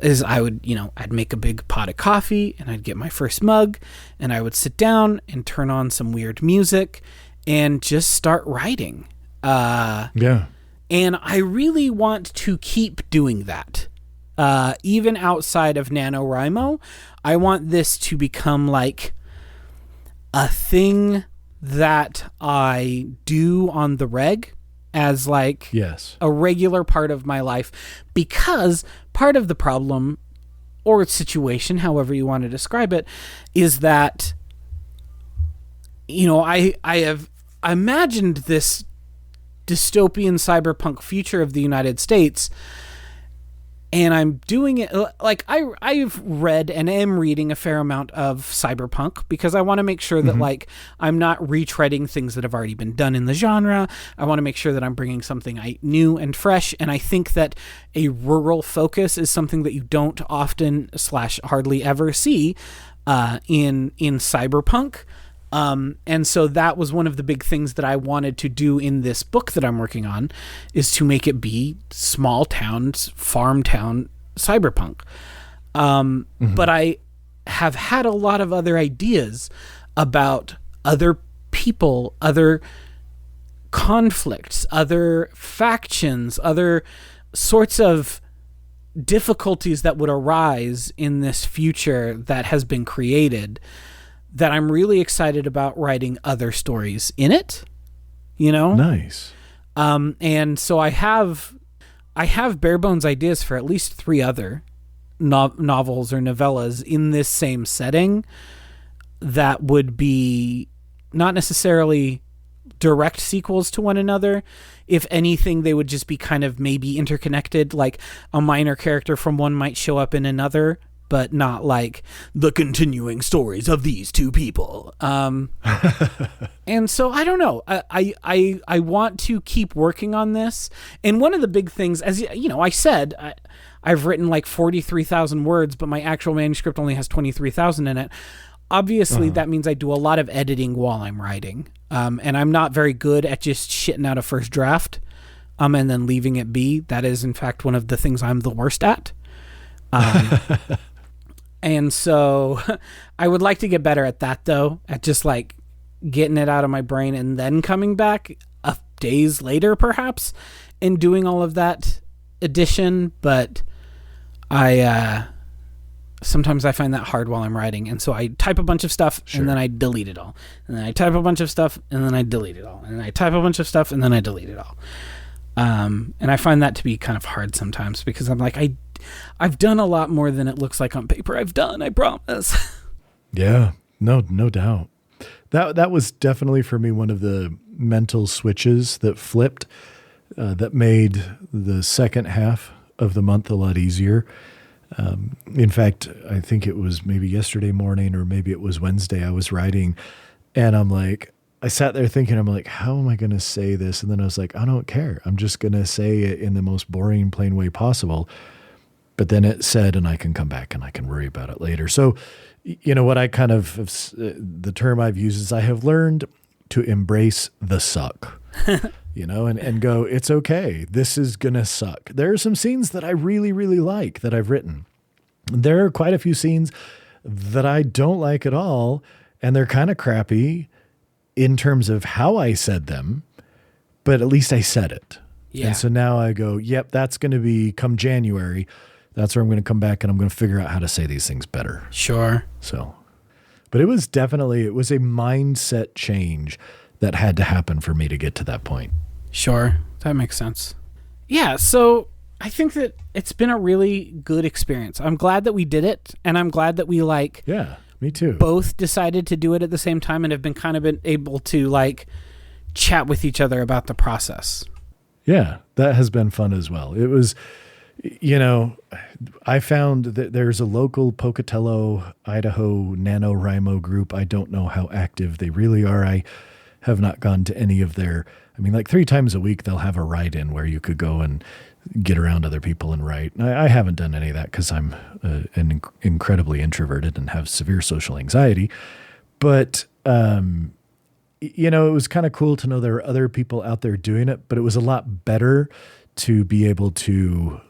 Is I would, I'd make a big pot of coffee and I'd get my first mug and I would sit down and turn on some weird music and just start writing. Yeah. And I really want to keep doing that. Even outside of NaNoWriMo, I want this to become like a thing that I do on the reg as like yes, a regular part of my life, because part of the problem or situation, however you want to describe it, is that, I have imagined this dystopian cyberpunk future of the United States, and I'm doing it like I've read and am reading a fair amount of cyberpunk because I want to make sure that like I'm not retreading things that have already been done in the genre. I want to make sure that I'm bringing something new and fresh, and I think that a rural focus is something that you don't often / hardly ever see in cyberpunk. And so that was one of the big things that I wanted to do in this book that I'm working on, is to make it be small towns, farm town cyberpunk. But I have had a lot of other ideas about other people, other conflicts, other factions, other sorts of difficulties that would arise in this future that has been created, that I'm really excited about writing other stories in it, Nice. And so I have bare bones ideas for at least 3 other novels or novellas in this same setting that would be not necessarily direct sequels to one another. If anything, they would just be kind of maybe interconnected, like a minor character from one might show up in another, but not like the continuing stories of these 2 people. And so I don't know. I want to keep working on this. And one of the big things, as I said, I've written like 43,000 words, but my actual manuscript only has 23,000 in it. Obviously, that means I do a lot of editing while I'm writing. And I'm not very good at just shitting out a first draft and then leaving it be. That is, in fact, one of the things I'm the worst at. And so I would like to get better at that, though, at just like getting it out of my brain and then coming back days later, perhaps, and doing all of that addition. But sometimes I find that hard while I'm writing. And so I type a bunch of stuff and then I delete it all. And then I type a bunch of stuff and then I delete it all. And then I type a bunch of stuff and then I delete it all. And I find that to be kind of hard sometimes because I'm like, I've done a lot more than it looks like on paper I've done, I promise. Yeah, no doubt. That was definitely for me one of the mental switches that flipped, that made the second half of the month a lot easier. In fact, I think it was maybe yesterday morning or maybe it was Wednesday I was writing, and I sat there thinking, I'm like, how am I going to say this? And then I was like, I don't care. I'm just going to say it in the most boring, plain way possible. But then it said, and I can come back and I can worry about it later. So, what I kind of, the term I've used is I have learned to embrace the suck, and go, it's okay. This is going to suck. There are some scenes that I really, really like that I've written. There are quite a few scenes that I don't like at all. And they're kind of crappy in terms of how I said them, but at least I said it. Yeah. And so now I go, yep, that's going to be come January. That's where I'm going to come back and I'm going to figure out how to say these things better. Sure. So, but it was a mindset change that had to happen for me to get to that point. Sure. That makes sense. Yeah. So I think that it's been a really good experience. I'm glad that we did it. And I'm glad that we yeah, me too. Both decided to do it at the same time and have been able to chat with each other about the process. Yeah. That has been fun as well. It was, I found that there's a local Pocatello, Idaho NaNoWriMo group. I don't know how active they really are. I have not gone to any of their, 3 times a week, they'll have a write-in where you could go and get around other people and write. I haven't done any of that because I'm incredibly introverted and have severe social anxiety. But, it was kind of cool to know there were other people out there doing it, but it was a lot better to be able to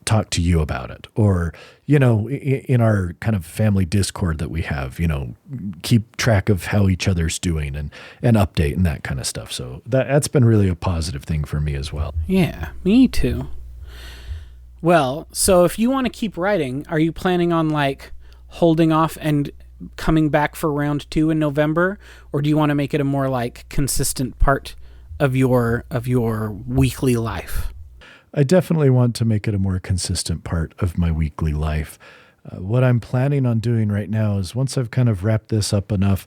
talk to you about it, or, in our kind of family Discord that we have, keep track of how each other's doing and update and that kind of stuff. So that's been really a positive thing for me as well. Yeah, me too. Well, so if you want to keep writing, are you planning on holding off and coming back for round 2 in November? Or do you want to make it a more consistent part of your weekly life? I definitely want to make it a more consistent part of my weekly life. What I'm planning on doing right now is once I've kind of wrapped this up enough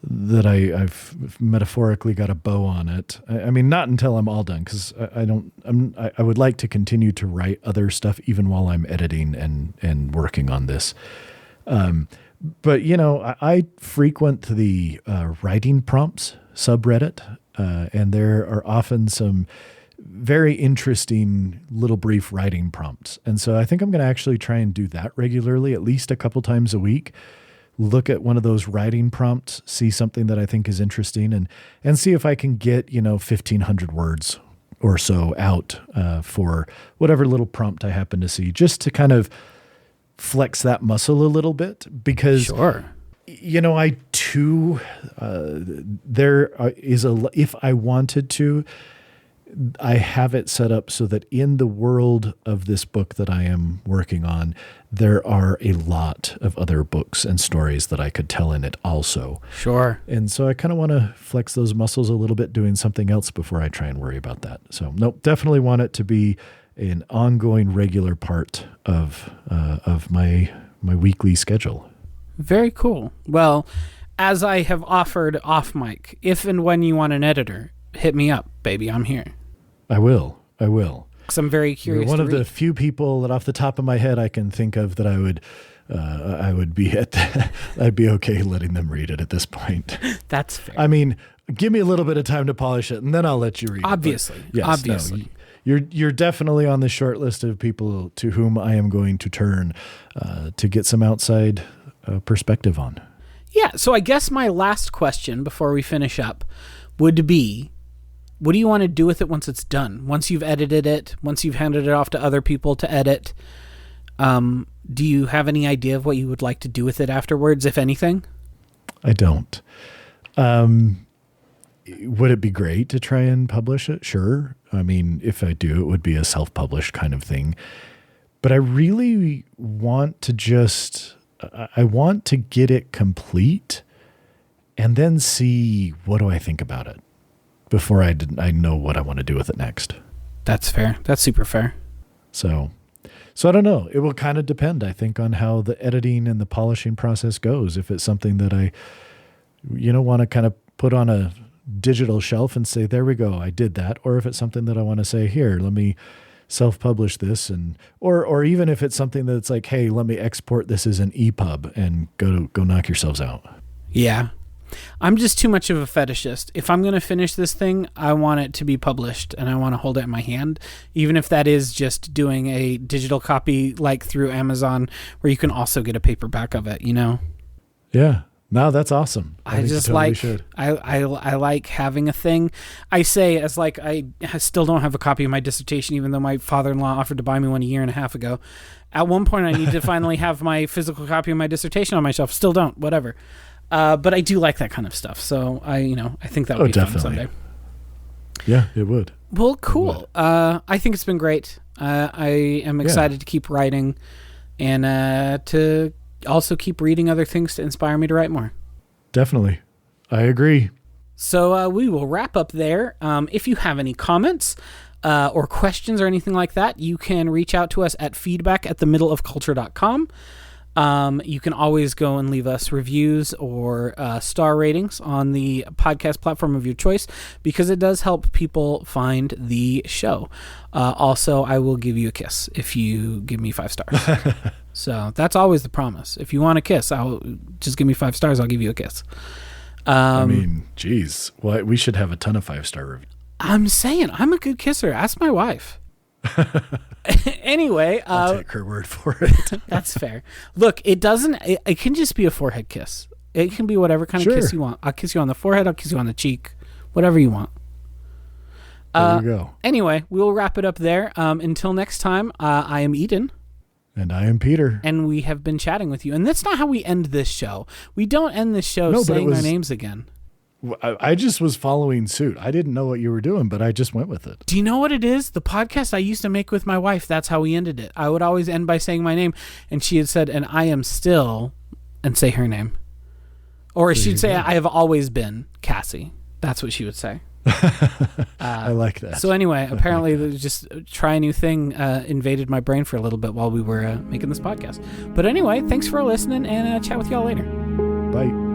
that I've metaphorically got a bow on it. I mean, not until I'm all done, because I would like to continue to write other stuff even while I'm editing and working on this. But I frequent the writing prompts subreddit, and there are often some very interesting little brief writing prompts. And so I think I'm going to actually try and do that regularly, at least a couple times a week. Look at one of those writing prompts, see something that I think is interesting, and see if I can get, 1,500 words or so out for whatever little prompt I happen to see, just to kind of flex that muscle a little bit. Because, Sure. I too, if I wanted to, I have it set up so that in the world of this book that I am working on, there are a lot of other books and stories that I could tell in it also. Sure. And so I kind of want to flex those muscles a little bit doing something else before I try and worry about that. So nope, definitely want it to be an ongoing regular part of my weekly schedule. Very cool. Well, as I have offered off mic, if and when you want an editor, hit me up, baby. I'm here. I will. Because I'm very curious. You're one of the few people that off the top of my head I can think of that I would be I'd be okay letting them read it at this point. That's fair. I mean, give me a little bit of time to polish it and then I'll let you read Obviously. it. Yes, Obviously. No, you're definitely on the short list of people to whom I am going to turn to get some outside perspective on. Yeah, so I guess my last question before we finish up would be, what do you want to do with it once it's done? Once you've edited it, once you've handed it off to other people to edit, do you have any idea of what you would like to do with it afterwards, if anything? I don't. Would it be great to try and publish it? Sure. I mean, if I do, it would be a self-published kind of thing. But I really want to I want to get it complete and then see what do I think about it before I know what I want to do with it next. That's fair. That's super fair. So I don't know. It will kind of depend, I think, on how the editing and the polishing process goes. If it's something that I, want to kind of put on a digital shelf and say, there we go, I did that. Or if it's something that I want to say, here, let me self-publish this, or even if it's something that's like, hey, let me export this as an EPUB and go knock yourselves out. Yeah. I'm just too much of a fetishist. If I'm going to finish this thing, I want it to be published and I want to hold it in my hand, even if that is just doing a digital copy like through Amazon where you can also get a paperback of it, Yeah. No, that's awesome. I just totally I like having a thing. I say as like I still don't have a copy of my dissertation, even though my father-in-law offered to buy me one a year and a half ago. At one point, I need to finally have my physical copy of my dissertation on my shelf. Still don't. Whatever. But I do like that kind of stuff. So I think that would be fun someday. Yeah, it would. Well, cool. I think it's been great. I am excited to keep writing and to also keep reading other things to inspire me to write more. Definitely. I agree. So we will wrap up there. If you have any comments or questions or anything like that, you can reach out to us at feedback@themiddleofculture.com. You can always go and leave us reviews or star ratings on the podcast platform of your choice, because it does help people find the show. Also, I will give you a kiss if you give me 5 stars. So that's always the promise. If you want a kiss, I'll just give me 5 stars. I'll give you a kiss. I mean, geez, we should have a ton of 5-star reviews. I'm saying I'm a good kisser. Ask my wife. Anyway, I'll take her word for it. That's fair. Look, it can just be a forehead kiss. It can be whatever kind of kiss you want. I'll kiss you on the forehead. I'll kiss you on the cheek. Whatever you want. There you go. Anyway, we'll wrap it up there. Until next time, I am Eden. And I am Peter. And we have been chatting with you. And that's not how we end this show. We don't end this show saying our names again. I just was following suit. I didn't know what you were doing, but I just went with it. Do you know what it is? The podcast I used to make with my wife, that's how we ended it. I would always end by saying my name. And she had said, and I am still, and say her name. Or she'd say, I have always been Cassie. That's what she would say. I like that. So anyway, apparently just try a new thing invaded my brain for a little bit while we were making this podcast. But anyway, thanks for listening, and chat with y'all later. Bye.